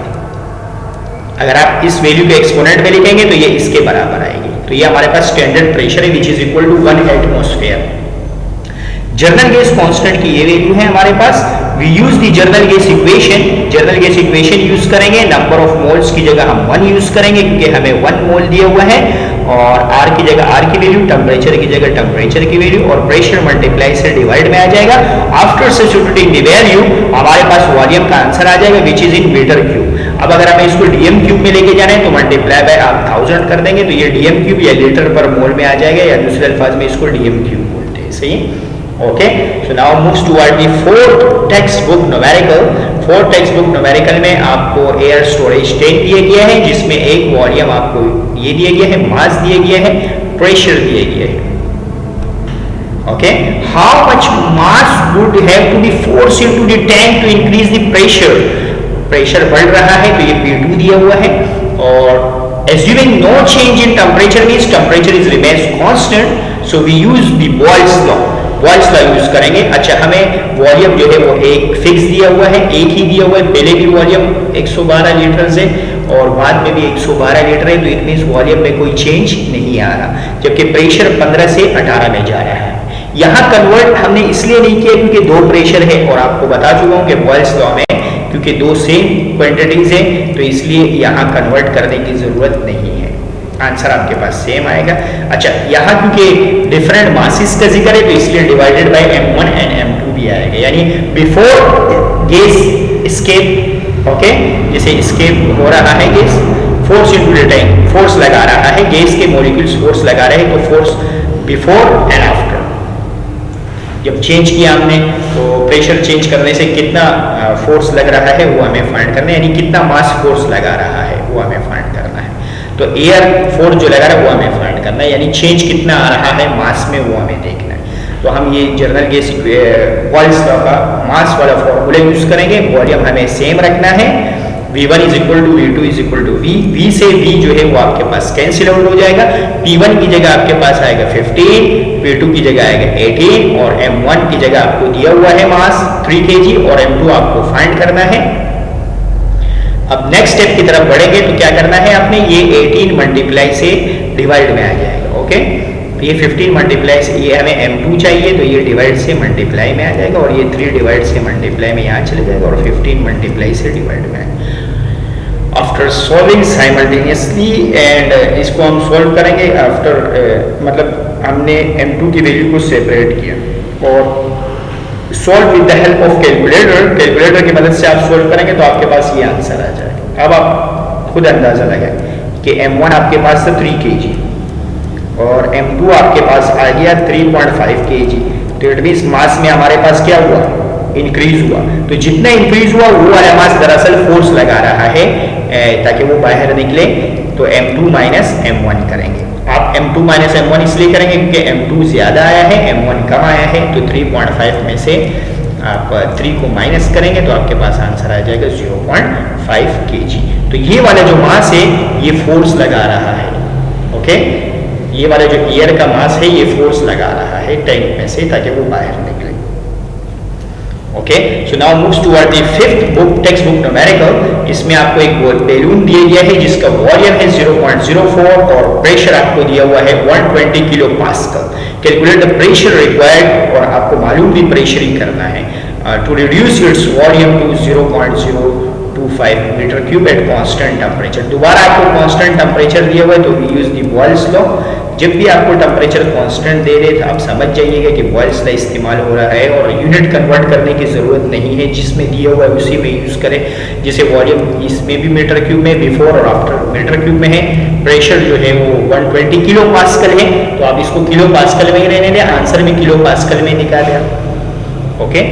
अगर आप इस वैल्यू को एक्सपोनेंट में लिखेंगे तो ये इसके बराबर आएगी। तो ये हमारे पास स्टैंडर्ड प्रेशर है which is equal to 1 atmosphere. General gas constant की ये वैल्यू है हमारे पास। We use the general gas equation. General gas equation use करेंगे, नंबर ऑफ मोल्स की जगह हम 1 यूज करेंगे क्योंकि हमें 1 मोल दिया हुआ है, और आर की जगह आर की वैल्यू, टेम्परेचर की जगह टेम्परेचर की वैल्यू, और प्रेशर मल्टीप्लाई से डिवाइड में आ जाएगा। आफ्टर सब्स्टिट्यूटिंग द वैल्यू हमारे पास वॉल्यूम का आंसर आ जाएगा which is in metre cube. अब अगर हमें इसको डीएम क्यूब में लेके जाना है तो मल्टीप्लाई बाय आप 1000 कर देंगे, तो ये डीएम क्यूब या लीटर पर मोल में आ जाएगा, या दूसरे अल्फाज में इसको डीएम क्यूब बोलते हैं। सही, okay. So now moves toward the fourth text book numerical. Fourth text book numerical में आपको एयर स्टोरेज टैंक दिया गया है, जिसमें एक वॉल्यूम आपको ये दिया गया है, मास दिया गया है, प्रेशर दिया गया है। Okay, how much mass would have to be force into the tank to increase the pressure. Pressure बढ़ रहा है तो ये P2 दिया हुआ है, और assuming no change in temperature means temperature is remains constant, so we use the Boyle's law। Boyle's law use करेंगे। अच्छा, हमें वॉल्यूम जो है वो एक फिक्स दिया हुआ है, एक ही दिया हुआ है। पहले भी वॉल्यूम 112 लीटर से और बाद में भी 112 लीटर है, तो इट मींस वॉल्यूम में कोई चेंज नहीं आ रहा, जबकि प्रेशर 15 से 18 में जा रहा है। यहाँ कन्वर्ट हमने इसलिए नहीं किया क्योंकि 2 प्रेशर है, और आपको बता चुका हूँ कि बॉयल्स लॉ में क्योंकि 2 सेम क्वांटिटीज है, तो इसलिए यहाँ कन्वर्ट करने की जरूरत नहीं है, आंसर आपके पास सेम आएगा। अच्छा, यहाँ क्योंकि डिफरेंट मासेस का जिक्र है तो इसलिए divided by m1 and m2 भी आएगा, यानी बिफोर गैस एस्केप। ओके, जैसे एस्केप हो रहा है gas, force into the tank, force लगा रहा है, गैस के मॉलिक्यूल्स फोर्स लगा रहे हैं, तो फोर्स बिफोर एंड आफ्टर। जब चेंज किया हमने तो प्रेशर चेंज करने से कितना फोर्स लग रहा है वो हमें फाइंड करना है, यानी कितना मास फोर्स लगा रहा है वो हमें फाइंड करना है। तो एयर फोर्स जो लगा रहा है वो हमें फाइंड करना है, यानी चेंज कितना आ रहा है मास में वो हमें देखना है। तो हम ये जनरल गैस बॉयल्स लॉ का मास वाला फॉर्मूला यूज करेंगे। वॉल्यूम हमें सेम रखना है, V1 is equal to V2 is equal to V। V से V जो है वो आपके पास कैंसिल आउट हो जाएगा। P1 की जगह आपके पास आएगा 15, P2 की जगह आएगा 18, और M1 की जगह आपको दिया हुआ है मास 3 kg, और M2 आपको फाइंड करना है। अब नेक्स्ट स्टेप की तरफ बढ़ेंगे तो क्या करना है आपने, ये 18 मल्टीप्लाई से डिवाइड में आ जाएगा। ओके, तो ये 15 मल्टीप्लाई से, ये हमें M2 चाहिए तो ये डिवाइड से मल्टीप्लाई में आ जाएगा, और ये 3 डिवाइड से मल्टीप्लाई में यहाँ चले जाएगा, और 15 मल्टीप्लाई से डिवाइड में आएगा। आफ्टर सॉल्विंग साइमल्टेनियसली, एंड इसको हम सॉल्व करेंगे आफ्टर मतलब हमने M2 की वैल्यू को सेपरेट किया, और solve with the help of calculator. Calculator की मदद से आप सॉल्व करेंगे तो आपके पास ये आंसर आ जाएगा। अब आप खुद अंदाजा लगाएं कि M1 आपके पास था 3 kg, और M2 आपके पास आ गया 3.5 kg, तो इट मींस मास में हमारे पास क्या हुआ, इंक्रीज हुआ। तो जितना इंक्रीज हुआ वो वाला मास दरअसल फोर्स लगा रहा है ताकि वो बाहर निकले, तो M2 माइनस M1 करेंगे। आप M2 माइनस M1 इसलिए करेंगे क्योंकि M2 ज्यादा आया है, M1 कम आया है, तो 3.5 में से आप 3 को माइनस करेंगे तो आपके पास आंसर आ जाएगा 0.5 kg। तो ये वाला जो मास है ये फोर्स लगा रहा है। ओके, ये वाला जो एयर का मास है ये फोर्स लगा रहा है टैंक में से ताकि वो बाहर निकले। Okay, so now moves toward the fifth book text book numerical. इसमें आपको एक बैलून दिया गया है जिसका वॉल्यूम है 0.04 और प्रेशर आपको दिया हुआ है 120 kilo pascal. Calculate the pressure required, और आपको मालूम भी प्रेशर ही करना है to reduce its volume to 0.025 0.025 metre cube at constant temperature. दोबारा आपको कांस्टेंट टेम्परेचर दिया हुआ है तो we use the Boyle's law. जब भी आपको टेम्परेचर कांस्टेंट दे दे तो आप समझ जाइएगा कि बॉयल्स लॉ इस्तेमाल हो रहा है और यूनिट कन्वर्ट करने की ज़रूरत नहीं है, जिसमें दिया हुआ है उसी में यूज़ करें। जैसे वॉल्यूम इसमें भी मीटर क्यूब में, बिफोर और आफ्टर मीटर क्यूब में है। प्रेशर जो है वो 120 किलो पास्कल है, तो आप इसको किलो पास्कल में ही रहने दें, आंसर भी किलो पास्कल में निकालें। ओके,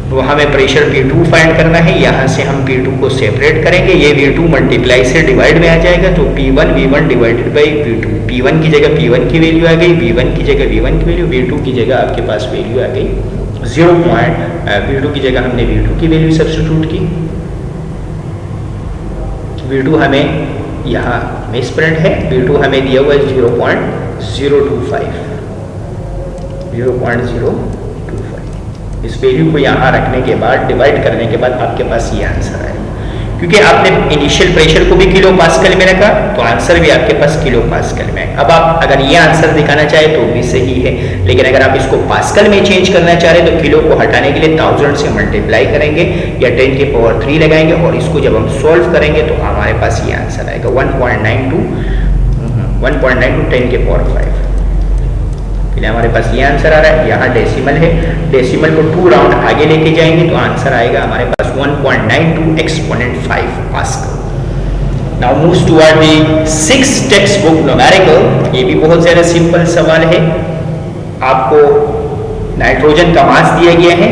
तो हमें प्रेशर P2 फाइंड करना है। यहाँ से हम P2 को सेपरेट करेंगे, ये V2 मल्टीप्लाई से डिवाइड में आ जाएगा, तो P1 V1 divided by P2। P1 की जगह P1 की वैल्यू आ गई, V1 की जगह V1 की वैल्यू, V2 की जगह आपके पास वैल्यू आ गई 0. V2 की जगह हमने V2 की वैल्यू सब्स्टिट्यूट की। V2 हमें यहाँ मिसप्रिंट है, V2 हमें दिया हुआ है 0.025। इस वैल्यू को यहाँ रखने के बाद डिवाइड करने के बाद आपके पास ये आंसर आएगा। क्योंकि आपने इनिशियल प्रेशर को भी किलो पास्कल में रखा तो आंसर भी आपके पास किलो पास्कल में आएगा। अब आप अगर ये आंसर दिखाना चाहे तो भी सही है, लेकिन अगर आप इसको पास्कल में चेंज करना चाह रहे हैं तो किलो को हटाने के लिए 1000 से मल्टीप्लाई करेंगे या 10 की पावर 3 लगाएंगे और इसको जब हम सॉल्व करेंगे तो हमारे पास ये आंसर आएगा 1.92 10 की पावर 5। हमारे पास ये आंसर आ रहा है। यहाँ डेसिमल है, डेसिमल को 2 राउंड आगे लेके जाएंगे तो आंसर आएगा हमारे पास 1.92 exponent 5 pascal. Now moves toward the 6th text book numerical. ये भी बहुत ज़्यादा सिंपल सवाल है। आपको नाइट्रोजन का मास दिया गया है,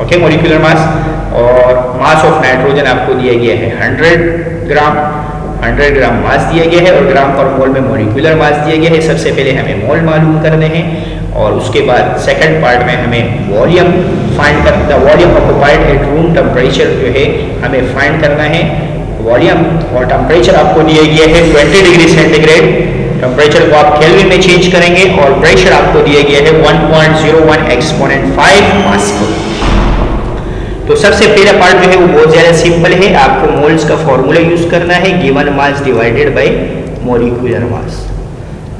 ओके, मॉलिक्यूलर मास, और मास ऑफ नाइट्रोजन आपको दिया गया है 100 ग्राम। 100 ग्राम मास दिया गया है और ग्राम पर मोल में मॉलिक्यूलर मास दिया गया है। सबसे पहले हमें मोल मालूम करने हैं और उसके बाद सेकंड पार्ट में हमें वॉल्यूम फाइंड करना, volume occupied at room temperature जो है हमें फाइंड करना है। वॉल्यूम और टेम्परेचर आपको दिया गया है 20 डिग्री सेंटीग्रेड। टेम्परेचर को आप केल्विन में चेंज करेंगे और प्रेशर आपको दिया गया है 1.01 एक्सपोनेंट 5 पास्कल। तो सबसे पहला पार्ट जो है वो बहुत ज़्यादा सिंपल है। आपको मोल्स का फॉर्मूला यूज करना है, given mass divided by molecular मास।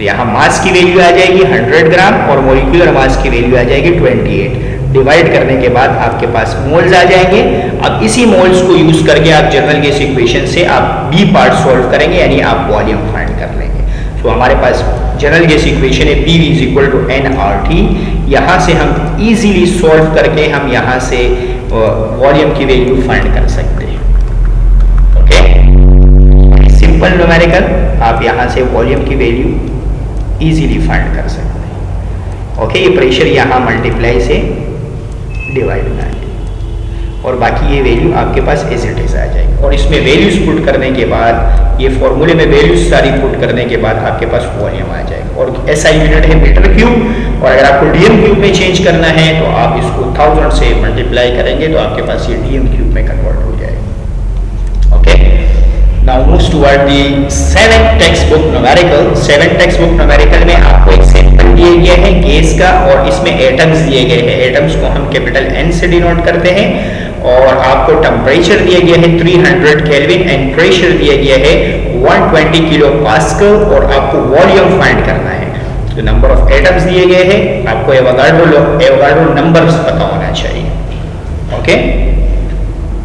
यहाँ मास की वैल्यू आ जाएगी 100 ग्राम और मॉलिक्यूलर मास की वैल्यू आ जाएगी 28। डिवाइड करने के बाद आपके पास मोल्स आ जाएंगे। अब इसी मोल्स को यूज करके आप जनरल गैस इक्वेशन से आप बी पार्ट सॉल्व करेंगे, यानी आप वॉल्यूम फाइंड कर लेंगे। तो हमारे पास जनरल गैस इक्वेशन है PV is equal to nRT। यहाँ से हम इजीली सॉल्व करके हम यहाँ से वॉल्यूम की वैल्यू फाइंड कर सकते हैं। ओके, सिंपल न्यूमेरिकल, आप यहाँ से वॉल्यूम की वैल्यू इजीली फाइंड कर सकते हैं। ओके, ये प्रेशर यहाँ मल्टीप्लाई से डिवाइड में आएगी और बाकी ये वैल्यू आपके पास एज इट इज आ जाएगी। और इसमें वैल्यूज पुट करने के बाद, ये फॉर्मूले में वैल्यूज सारी पुट करने के बाद आपके पास वॉल्यूम आ जाएगा। और ऐसा यूनिट है मीटर क्यूब, और अगर आपको डीएम क्यूब में चेंज करना है तो आप इसको 1000 से मल्टीप्लाई करेंगे तो आपके पास ये डीएम क्यूब में कन्वर्ट हो जाएगा। Okay, now moves toward the 7th text book numerical. 7th text book numerical में आपको एक सैंपल दिया गया है गैस का और इसमें एटम्स दिए गए हैं। एटम्स को हम कैपिटल N से डिनोट करते हैं और आपको टेम्परेचर दिया गया है 300 केल्विन एंड प्रेशर दिया गया है 120 किलो पास्कल और आपको वॉल्यूम फाइंड करना है। तो नंबर ऑफ एटम्स दिए गए हैं, आपको एवोगाड्रो नंबर्स पता होना चाहिए। ओके,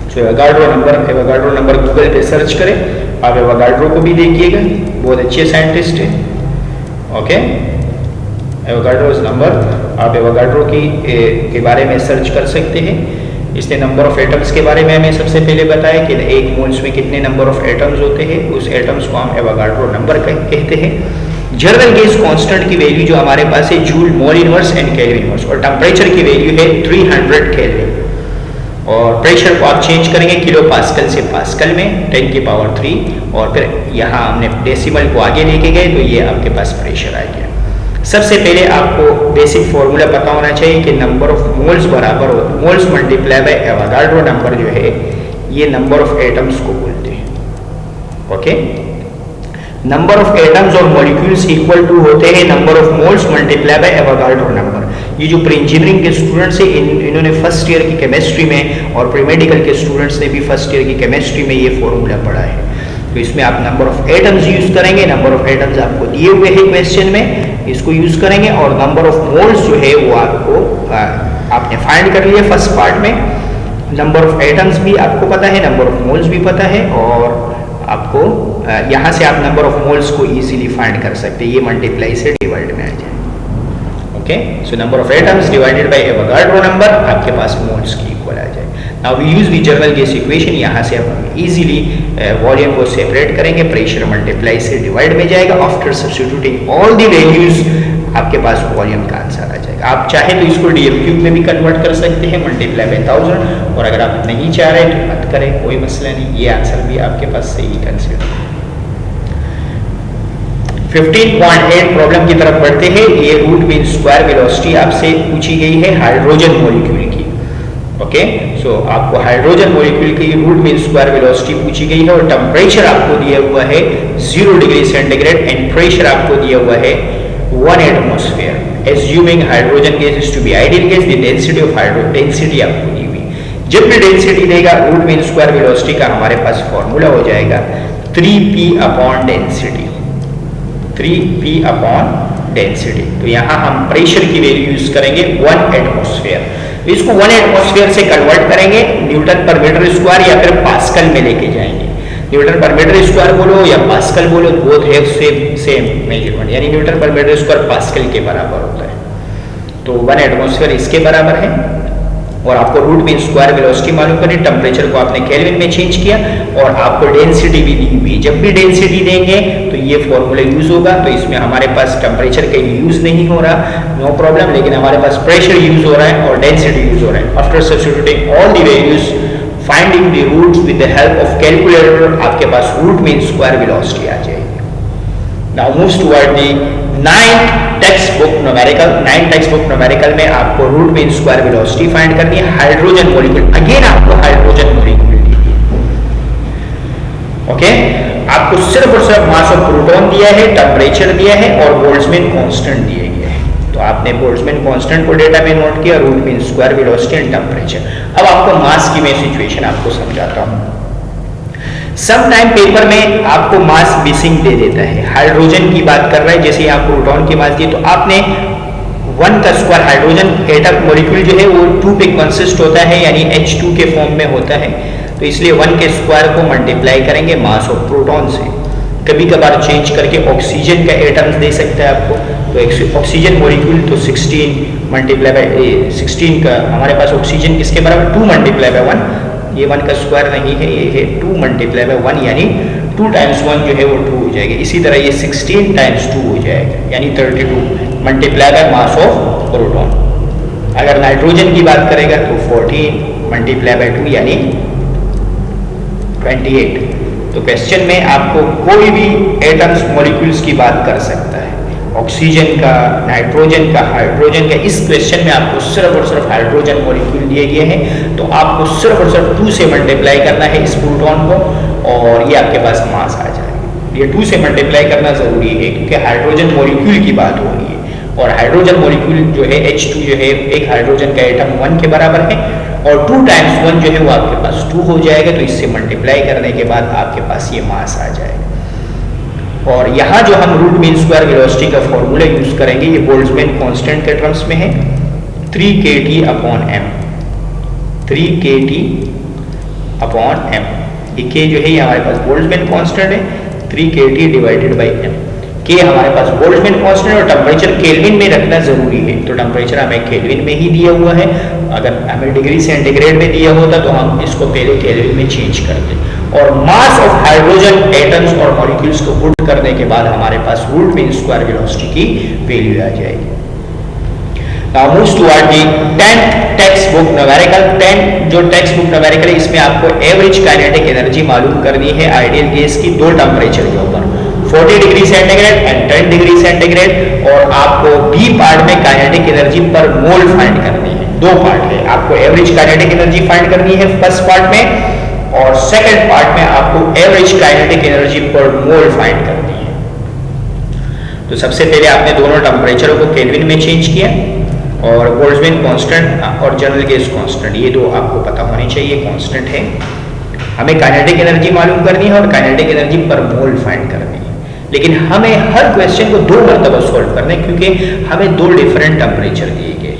तो एवोगाड्रो नंबर गूगल पे सर्च करें। आप एवोगाड्रो को भी देखिएगा, बहुत अच्छे साइंटिस्ट हैं। ओके, एवोगाड्रोस नंबर, आप एवोगाड्रो के बारे में सर्च कर सकते हैं। इसने नंबर ऑफ एटम्स के बारे में हमें सबसे पहले बताया कि एक मोल्स में कितने नंबर ऑफ एटम्स होते हैं। उस एटम्स को हम एवोगाड्रो नंबर कहते हैं। जनरल गैस कांस्टेंट की वैल्यू जो हमारे पास है joule mole inverse and kelvin inverse, और टेम्परेचर की वैल्यू है 300 केल्विन और प्रेशर को आप चेंज करेंगे किलो पास्कल से पास्कल में 10 की पावर 3 और फिर यहाँ हमने डेसिमल को आगे लेके गए तो ये आपके पास प्रेशर आ गया। सबसे पहले आपको बेसिक फॉर्मूला पता होना चाहिए कि नंबर ऑफ मोल्स बराबर हो, moles multiply by Avogadro number जो है ये नंबर ऑफ एटम्स को बोलते हैं। ओके, नंबर ऑफ एटम्स और मॉलिक्यूल्स इक्वल टू होते हैं number of moles multiply by Avogadro number. ये जो प्री इंजीनियरिंग के स्टूडेंट्स हैं इन्होंने फर्स्ट ईयर की केमिस्ट्री में और प्री मेडिकल के स्टूडेंट्स ने भी फर्स्ट ईयर की केमिस्ट्री में ये फॉर्मूला पढ़ा है। तो इसमें आप नंबर ऑफ एटम्स यूज करेंगे, नंबर ऑफ एटम्स आपको दिए हुए हैं क्वेश्चन में, इसको यूज करेंगे और नंबर ऑफ मोल्स जो है वो आपको आपने फाइंड कर लिया फर्स्ट पार्ट में। नंबर ऑफ एटम्स भी आपको पता है, नंबर ऑफ मोल्स भी पता है, और आपको यहाँ से आप नंबर ऑफ मोल्स को इजीली फाइंड कर सकते हैं, ये मल्टीप्लाई से डिवाइड में आ जाए। Okay, so number of atoms divided by Avogadro number आपके पास मोल्स की इक्वल आ जाए। Now we use the general gas equation, यहाँ से हम इजीली वॉल्यूम को सेपरेट करेंगे, प्रेशर मल्टीप्लाई से डिवाइड में जाएगा। After substituting all the values आपके पास वॉल्यूम का आंसर आ जाएगा। आप चाहे तो इसको डीएम क्यूब में भी कन्वर्ट कर सकते हैं, मल्टीप्लाई बाय 1000, और अगर आप नहीं चाह रहे तो मत करें, कोई मसला नहीं, ये आंसर भी आपके पास सही कंसिडर। 15.8 प्रॉब्लम की तरफ बढ़ते हैं। ये रूट मीन स्क्वायर वेलोसिटी आपसे पूछी गई है हाइड्रोजन मॉलिक्यूल की। ओके, सो आपको हाइड्रोजन मॉलिक्यूल की रूट मीन स्क्वायर वेलोसिटी पूछी गई है, और टेम्परेचर आपको दिया हुआ है 0 डिग्री सेंटीग्रेड, एंड प्रेशर आपको दिया हुआ है 1 atmosphere. Assuming hydrogen gas is to be ideal gas, the density of hydrogen density आपको दी हुई। जब भी डेंसिटी देगा, रूट मीन स्क्वायर वेलोसिटी का हमारे पास फॉर्मूला हो जाएगा 3p upon density, 3p upon density. तो यहाँ हम प्रेशर की वैल्यू यूज करेंगे 1 एटमॉस्फेयर। तो इसको 1 एटमॉस्फेयर से कन्वर्ट करेंगे न्यूटन पर मीटर स्क्वायर या फिर पास्कल में लेके जाएंगे। न्यूटन पर मीटर स्क्वायर बोलो या पास्कल बोलो, बोथ है सेम मेजरमेंट, यानी Newton per metre square pascal के बराबर होता है। तो 1 एटमॉस्फेयर इसके बराबर है, और आपको रूट मीन स्क्वायर वेलोसिटी मालूम करनी, टेम्परेचर को आपने केल्विन में चेंज किया, और आपको डेंसिटी भी दी हुई। जब भी डेंसिटी देंगे तो ये फॉर्मूला यूज होगा। तो इसमें हमारे पास टेम्परेचर का यूज नहीं हो रहा, नो प्रॉब्लम, लेकिन हमारे पास प्रेशर यूज हो रहा है और डेंसिटी यूज हो रहा है। After substituting all the values, finding the roots with the help of calculator, आपके पास रूट मीन स्क्वायर वेलोसिटी आ जाएगी। Now moves toward the 9th textbook numerical. 9th textbook numerical में आपको root mean square velocity find करनी है, हाइड्रोजन मॉलिक्यूल। अगेन आपको हाइड्रोजन मॉलिक्यूल दी है। ओके, आपको सिर्फ और सिर्फ मास ऑफ प्रोटॉन दिया है, टेम्परेचर दिया है, और बोल्ट्जमैन कांस्टेंट दिए गए हैं। तो आपने बोल्ट्जमैन कांस्टेंट को डेटा में नोट किया, root mean square velocity and temperature. अब आपको मास की मैं सिचुएशन आपको समझाता हूं। सम टाइम पेपर में आपको मास मिसिंग दे देता है, हाइड्रोजन की बात कर रहा है, जैसे आप प्रोटॉन की मास दी, तो आपने 1 का स्क्वायर, हाइड्रोजन एटम मॉलिक्यूल जो है वो 2 पे कंसिस्ट होता है, यानी H2 के फॉर्म में होता है। तो इसलिए 1 के स्क्वायर को मल्टीप्लाई करेंगे मास ऑफ प्रोटॉन से। कभी कभार चेंज करके ऑक्सीजन का एटम्स दे सकता है आपको। तो ऑक्सीजन मॉलिक्यूल तो 16 मल्टीप्लाई बाय 16 का हमारे पास ऑक्सीजन किसके बराबर, 2 मल्टीप्लाई बाय 1, ये 1 का स्क्वायर नहीं है, ये है 2 मल्टीप्लाई बाय 1, यानी 2 टाइम्स 1 जो है वो 2 हो जाएगा। इसी तरह ये 16 टाइम्स 2 हो जाएगा, यानी 32 multiply by mass of proton. अगर नाइट्रोजन की बात करेगा तो 14 मल्टीप्लाई बाय 2, यानी 28। तो क्वेश्चन में आपको कोई भी एटम्स मॉलिक्यूल्स की बात कर सकता है, ऑक्सीजन का, नाइट्रोजन का, हाइड्रोजन का। इस क्वेश्चन में आपको सिर्फ और सिर्फ हाइड्रोजन मॉलिक्यूल दिए गए हैं, तो आपको सिर्फ और सिर्फ 2 से मल्टीप्लाई करना है इस प्रोटॉन को, और ये आपके पास मास आ जाएगा। ये 2 से मल्टीप्लाई करना जरूरी है, क्योंकि हाइड्रोजन मॉलिक्यूल की बात हो रही है, और हाइड्रोजन मॉलिक्यूल जो है H2 जो है एक हाइड्रोजन का एटम 1 के बराबर है, और 2 टाइम्स 1 जो है वो आपके पास 2 हो जाएगा। तो इससे मल्टीप्लाई करने के बाद आपके पास ये मास आ जाएगा। और यहाँ जो हम रूट मीन स्क्वायर वेलोसिटी का फॉर्मूला यूज करेंगे, ये बोल्ट्जमैन कांस्टेंट के टर्म्स में है, 3kT upon m, 3kT upon m। ये k जो है ये हमारे पास बोल्ट्जमैन कांस्टेंट है, 3kT डिवाइडेड बाई m। के हमारे पास बोल्ट्जमैन कांस्टेंट, और टेम्परेचर केल्विन में रखना जरूरी है, तो टेम्परेचर हमें केल्विन में ही दिया हुआ है। अगर हमें डिग्री सेंटीग्रेड में दिया होता तो हम इसको पहले केल्विन में चेंज करते। और मास ऑफ हाइड्रोजन एटम्स और मॉलिक्यूल्स को पुट करने के बाद हमारे पास रूट मीन स्क्वायर वेलोसिटी की वैल्यू आ जाएगी। Now moves toward the 10th text book numerical. 10 जो टेक्स्ट बुक न्यूमेरिकल है, इसमें आपको एवरेज काइनेटिक एनर्जी मालूम करनी है आइडियल गैस की 2 टेम्परेचर के ऊपर, 40 degree centigrade and 10 degree centigrade. और आपको बी पार्ट में काइनेटिक एनर्जी पर मोल फाइंड करनी है। 2 पार्ट है, आपको एवरेज काइनेटिक एनर्जी फाइंड करनी है फर्स्ट पार्ट में, और सेकंड पार्ट में आपको एवरेज काइनेटिक एनर्जी पर मोल फाइंड करनी है। तो सबसे पहले आपने दोनों टेम्परेचरों को केल्विन में चेंज किया, और बोल्ट्जमैन कांस्टेंट और जनरल गैस कांस्टेंट, ये 2 आपको पता होनी चाहिए कांस्टेंट है। हमें काइनेटिक एनर्जी मालूम करनी है और काइनेटिक एनर्जी पर मोल फाइंड करनी है। लेकिन हमें हर क्वेश्चन को 2 मरतबा सॉल्व करना है, क्योंकि हमें 2 डिफरेंट टेम्परेचर दिए गए।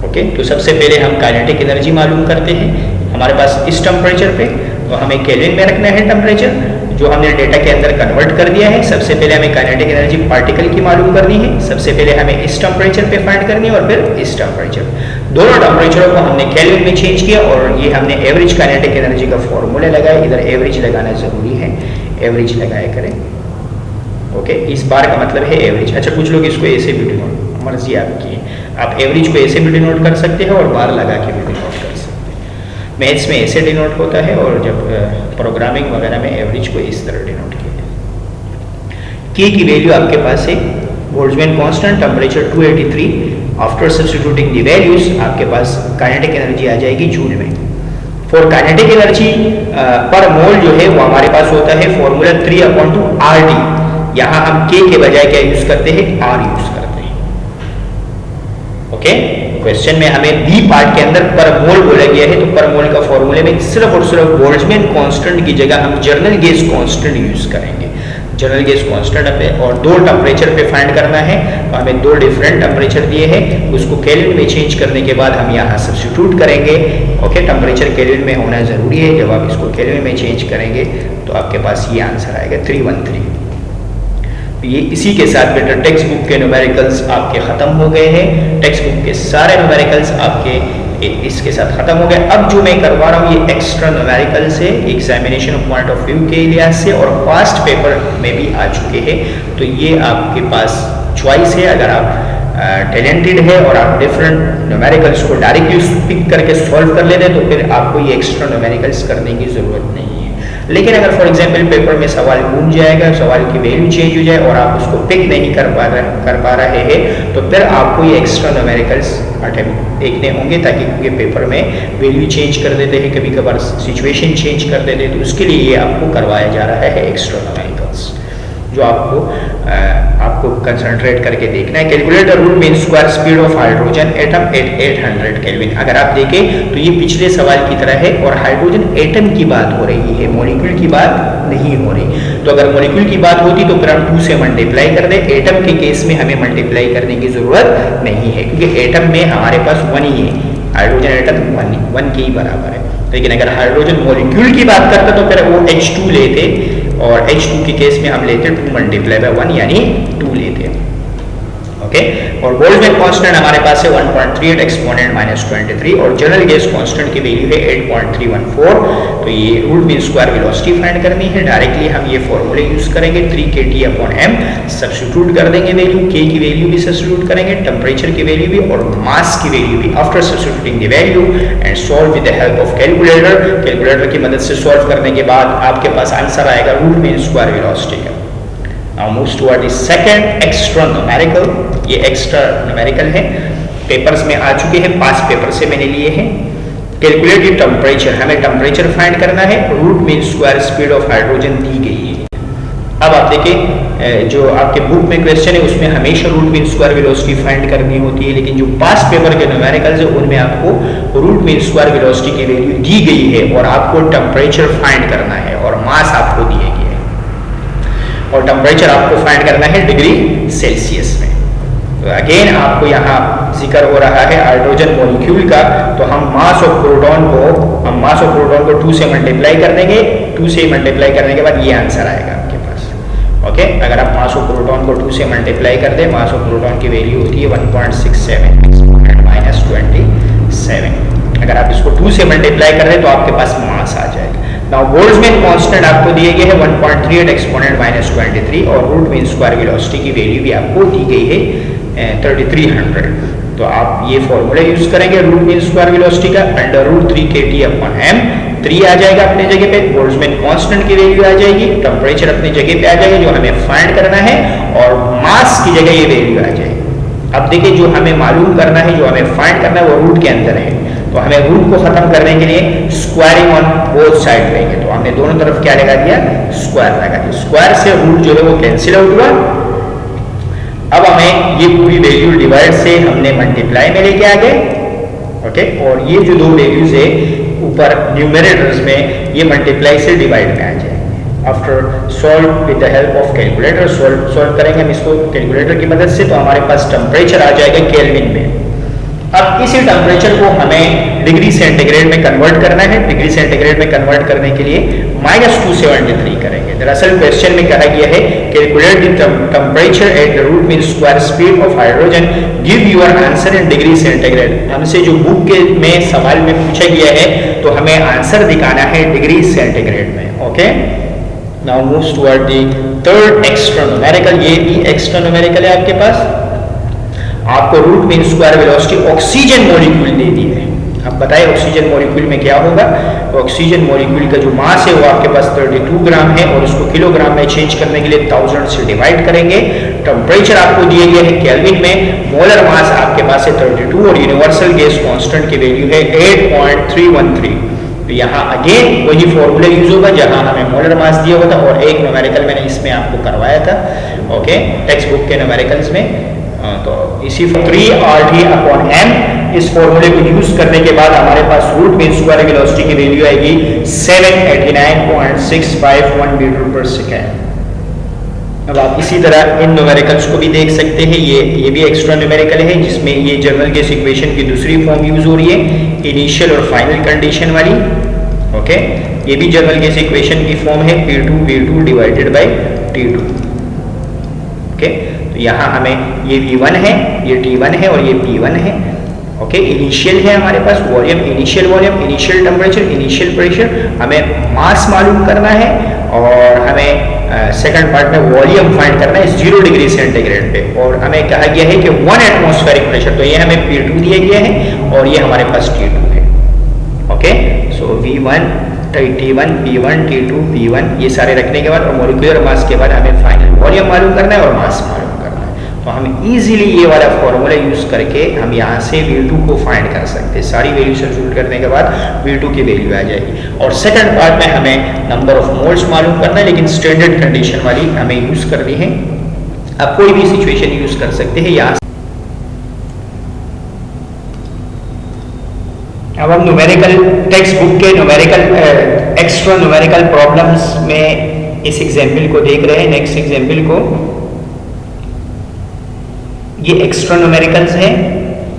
ओके, ओके, तो सबसे पहले हम काइनेटिक एनर्जी मालूम करते हैं। हमारे पास इस टेम्परेचर पे तो हमें केल्विन में रखना है टेम्परेचर, जो हमने डेटा के अंदर कन्वर्ट कर दिया है। सबसे पहले हमें काइनेटिक एनर्जी पार्टिकल की मालूम करनी है। सबसे पहले हमें इस टेम्परेचर पे फाइंड करनी है और फिर इस टेम्परेचर। दोनों टेम्परेचरों को हमने केल्विन में चेंज किया और ये हमने एवरेज काइनेटिक एनर्जी का फॉर्मूला लगाया। इधर एवरेज लगाना जरूरी है, एवरेज लगाया करें। ओके, इस बार का मतलब है एवरेज। अच्छा, कुछ लोग इसको ऐसे भी डिनोट, मर्जी आपकी है, आप एवरेज को ऐसे भी डिनोट कर सकते हैं और बार लगा के भी डिनोट कर सकते हैं। मैथ्स में ऐसे डिनोट होता है और जब प्रोग्रामिंग वगैरह में एवरेज को इस तरह डिनोट किया जाता है। के की वैल्यू आपके पास है Boltzmann constant, temperature 283। After substituting the values आपके पास काइनेटिक एनर्जी आ जाएगी जूल में। फॉर काइनेटिक एनर्जी पर मोल जो है वो हमारे पास होता है फॉर्मूला 3/2 RT। यहाँ हम के बजाय क्या यूज करते हैं, आर यूज करते हैं। ओके, क्वेश्चन में हमें बी पार्ट के अंदर पर मोल बोला गया है, तो पर मोल का फॉर्मूले में सिर्फ और सिर्फ बोल्ट्जमैन कांस्टेंट की जगह हम जर्नल गेज कांस्टेंट यूज करेंगे। जर्नल गेज कांस्टेंट पे और दो टेम्परेचर पे फाइंड करना है, तो हमें दो डिफरेंट टेम्परेचर दिए हैं, उसको केल्विन में चेंज करने के बाद हम यहाँ सब्स्टिट्यूट करेंगे। ओके, टेम्परेचर केल्विन में होना जरूरी है। जब आप इसको केल्विन में चेंज करेंगे तो आपके पास ये आंसर आएगा 313। ये इसी के साथ बेटा टेक्स्ट बुक के न्यूमेरिकल्स आपके खत्म हो गए हैं। टेक्स्ट बुक के सारे न्यूमेरिकल्स आपके इसके साथ खत्म हो गए। अब जो मैं करवा रहा हूँ ये एक्स्ट्रा न्यूमेरिकल्स है, एग्जामिनेशन पॉइंट ऑफ व्यू के लिहाज से और पास्ट पेपर में भी आ चुके हैं। तो ये आपके पास चॉइस है, अगर आप टैलेंटेड है और आप डिफरेंट न्यूमेरिकल्स को डायरेक्टली पिक करके सॉल्व कर लेते हैं तो फिर आपको ये एक्स्ट्रा न्यूमेरिकल्स करने की जरूरत नहीं है। लेकिन अगर फॉर एग्जांपल पेपर में सवाल घूम जाएगा, सवाल की वैल्यू चेंज हो जाए और आप उसको पिक नहीं कर पा रहे हैं तो फिर आपको ये एक्स्ट्रा न्यूमेरिकल्स अटेम्प्ट देखने होंगे, ताकि क्योंकि पेपर में वैल्यू चेंज कर देते हैं, कभी कभार सिचुएशन चेंज कर देते हैं, तो उसके लिए ये आपको करवाया जा रहा है एक्स्ट्रा न्यूमेरिकल्स, जो आपको कंसंट्रेट करके देखना है। Calculate the root mean square speed of hydrogen atom at 800 kelvin. अगर आप देखें तो ये पिछले सवाल की तरह है और हाइड्रोजन एटम की बात हो रही है, मॉलिक्यूल की बात नहीं हो रही। तो अगर मॉलिक्यूल की बात होती तो फिर हम 2 से मल्टीप्लाई कर दें। एटम के केस में हमें मल्टीप्लाई करने की जरूरत नहीं है, क्योंकि एटम में हमारे पास 1 ही है, हाइड्रोजन एटम 1 के ही बराबर है। लेकिन अगर हाइड्रोजन मॉलिक्यूल की बात करते तो फिर वो H2 लेते और H2 के केस में हम लेते 2 मल्टीप्लाई बाय 1 यानी 2 लेते। ओके, और बोल्ट्जमैन कांस्टेंट हमारे पास है 1.38 एक्सपोनेंट -23 और जनरल गैस कांस्टेंट की वैल्यू है 8.314। तो ये root mean square velocity find करनी है। डायरेक्टली हम ये फॉर्मूले यूज करेंगे 3kT/m, सब्स्टिट्यूट कर देंगे वैल्यू, k की वैल्यू भी सब्स्टिट्यूट करेंगे, टेम्परेचर की वैल्यू भी और मास की वैल्यू भी। After substituting the value and solve with the help of calculator, calculator की मदद से सॉल्व करने के बाद आपके पास आंसर आएगा रूट मीन स्क्वायर वेलोसिटी का। Now moves toward the second extra numerical। ये एक्स्ट्रा न्यूमेरिकल है, पेपर्स में आ चुके हैं, 5 पेपर से मैंने लिए हैं। कैलकुलेट द टेम्परेचर, हमें टेम्परेचर फाइंड करना है। Root mean square speed of hydrogen दी गई है। अब आप देखें जो आपके बुक में क्वेश्चन है उसमें हमेशा root mean square velocity find करनी होती है, लेकिन जो पास्ट पेपर के न्यूमेरिकल्स है उनमें आपको रूट मीन स्क्वायर वेलोसिटी की वैल्यू दी गई है और आपको टेम्परेचर फाइंड करना है और मास आपको दिए गए और टेम्परेचर आपको फाइंड करना है डिग्री सेल्सियस में। तो अगेन आपको यहाँ जिक्र हो रहा है हाइड्रोजन मॉलिक्यूल का, तो हम मास ऑफ प्रोटॉन को 2 से मल्टीप्लाई कर देंगे। 2 से मल्टीप्लाई करने के बाद ये आंसर आएगा आपके पास। ओके, अगर आप मास ऑफ प्रोटॉन को 2 से मल्टीप्लाई कर दें, मास ऑफ प्रोटॉन की वैल्यू होती है 1.67 -27। अगर आप इसको 2 से मल्टीप्लाई कर दें तो आपके पास मास आ जाएगा। नाउ बोल्ट्जमैन कांस्टेंट आपको दिए गए है 1.38 एक्सपोनेंट -23 और रूट मीन स्क्वायर वेलोसिटी की वैल्यू भी आपको दी गई है 3300। तो आप ये फॉर्मूला यूज करेंगे रूट मीन स्क्वायर वेलोसिटी का, √3kT/m। 3 आ जाएगा अपने जगह पे, बोल्ट्जमैन कांस्टेंट की वैल्यू आ जाएगी, टेम्परेचर अपनी जगह पे आ जाएगा जो हमें फाइंड करना है और मास की जगह ये वैल्यू आ जाएगी। अब देखिए जो हमें मालूम करना है, जो हमें फाइंड करना है वो रूट के अंदर है, तो हमें रूट को खत्म करने के लिए स्क्वायरिंग ऑन बोथ साइड लेंगे। तो हमने दोनों तरफ क्या लगा दिया, स्क्वायर लगा दिया। स्क्वायर से रूट जो है वो कैंसिल आउट हुआ। अब हमें ये पूरी वैल्यू डिवाइड से हमने मल्टीप्लाई में लेके आ गए। ओके, और ये जो 2 वैल्यूज है ऊपर न्यूमरेटर्स में ये मल्टीप्लाई से डिवाइड में आ जाए। After solve with the help of calculator, solve करेंगे हम इसको कैलकुलेटर की मदद से, तो हमारे पास टेम्परेचर आ जाएगा केल्विन में। अब इसी टेम्परेचर को हमें डिग्री सेंटीग्रेड में कन्वर्ट करना है। डिग्री सेंटीग्रेड में कन्वर्ट करने के लिए -273 करेंगे। दरअसल क्वेश्चन में कहा गया है calculate the temperature at the root mean square speed of hydrogen, give your answer in degree centigrade. हमसे जो बुक के में सवाल में पूछा गया है तो हमें आंसर दिखाना है डिग्री सेंटीग्रेड में। Okay, now moves toward the third extra numerical. ये भी एक्स्ट्रा न्यूमेरिकल है आपके पास। आपको root mean square velocity oxygen molecule दे दी है। अब बताइए ऑक्सीजन मॉलिक्यूल में क्या होगा। तो ऑक्सीजन मॉलिक्यूल का जो मास है वो आपके पास 32 ग्राम है और उसको किलोग्राम में चेंज करने के लिए 1000 से डिवाइड करेंगे। टेम्परेचर आपको दिए गए है केल्विन में। मोलर मास आपके पास है 32 और यूनिवर्सल गैस कांस्टेंट की वैल्यू है 8.313। तो यहाँ अगेन वही फॉर्मूला यूज होगा जहां हमें मोलर मास दिया हुआ था और एक न्यूमेरिकल मैंने इसमें आपको करवाया था। ओके, टेक्स्ट बुक के न्यूमेरिकल्स में। तो इसी 3RT/m इस फॉर्मूले को यूज करने के बाद हमारे पास रूट मीन स्क्वायर वेलोसिटी की वैल्यू आएगी 789.651 मीटर पर सेकेंड। अब आप इसी तरह इन न्यूमेरिकल्स को भी देख सकते हैं। ये भी एक्स्ट्रा न्यूमेरिकल है जिसमें ये जनरल गैस इक्वेशन की दूसरी फॉर्म यूज हो रही है, इनिशियल और फाइनल कंडीशन वाली। ओके, ये भी जनरल गैस इक्वेशन की फॉर्म है P2V2 divided by T2। Okay, तो यहाँ हमें ये V1 है, ये T1 है और ये P1 है। ओके, इनिशियल है हमारे पास volume, initial temperature, initial pressure. हमें मास मालूम करना है और हमें सेकंड पार्ट में वॉल्यूम फाइंड करना है 0 डिग्री सेंटीग्रेड पे। और हमें कहा गया है कि 1 एटमॉस्फेरिक प्रेशर, तो ये हमें P2 दिया गया है और ये हमारे पास T2 है। ओके, सो V1 T1 P1 T2 P1 ये सारे रखने के बाद और मॉलिक्यूलर मास के बाद हमें फाइनल वॉल्यूम मालूम करना है और मास मालूम करना है। तो हम इजीली ये वाला फॉर्मूला यूज करके हम यहाँ से V2 को फाइंड कर सकते हैं। सारी वैल्यू सब्स्टिट्यूट करने के बाद V2 की वैल्यू आ जाएगी। और सेकंड पार्ट में हमें नंबर ऑफ मोल्स मालूम करना है, लेकिन स्टैंडर्ड कंडीशन वाली हमें यूज करनी है। आप कोई भी सिचुएशन यूज कर सकते हैं। यहाँ अब हम न्यूमेरिकल टेक्स्ट बुक के न्यूमेरिकल एक्स्ट्रा न्यूमेरिकल प्रॉब्लम्स में इस एग्जाम्पल को देख रहे हैं। नेक्स्ट एग्जाम्पल को, ये एक्स्ट्रा न्यूमेरिकल्स हैं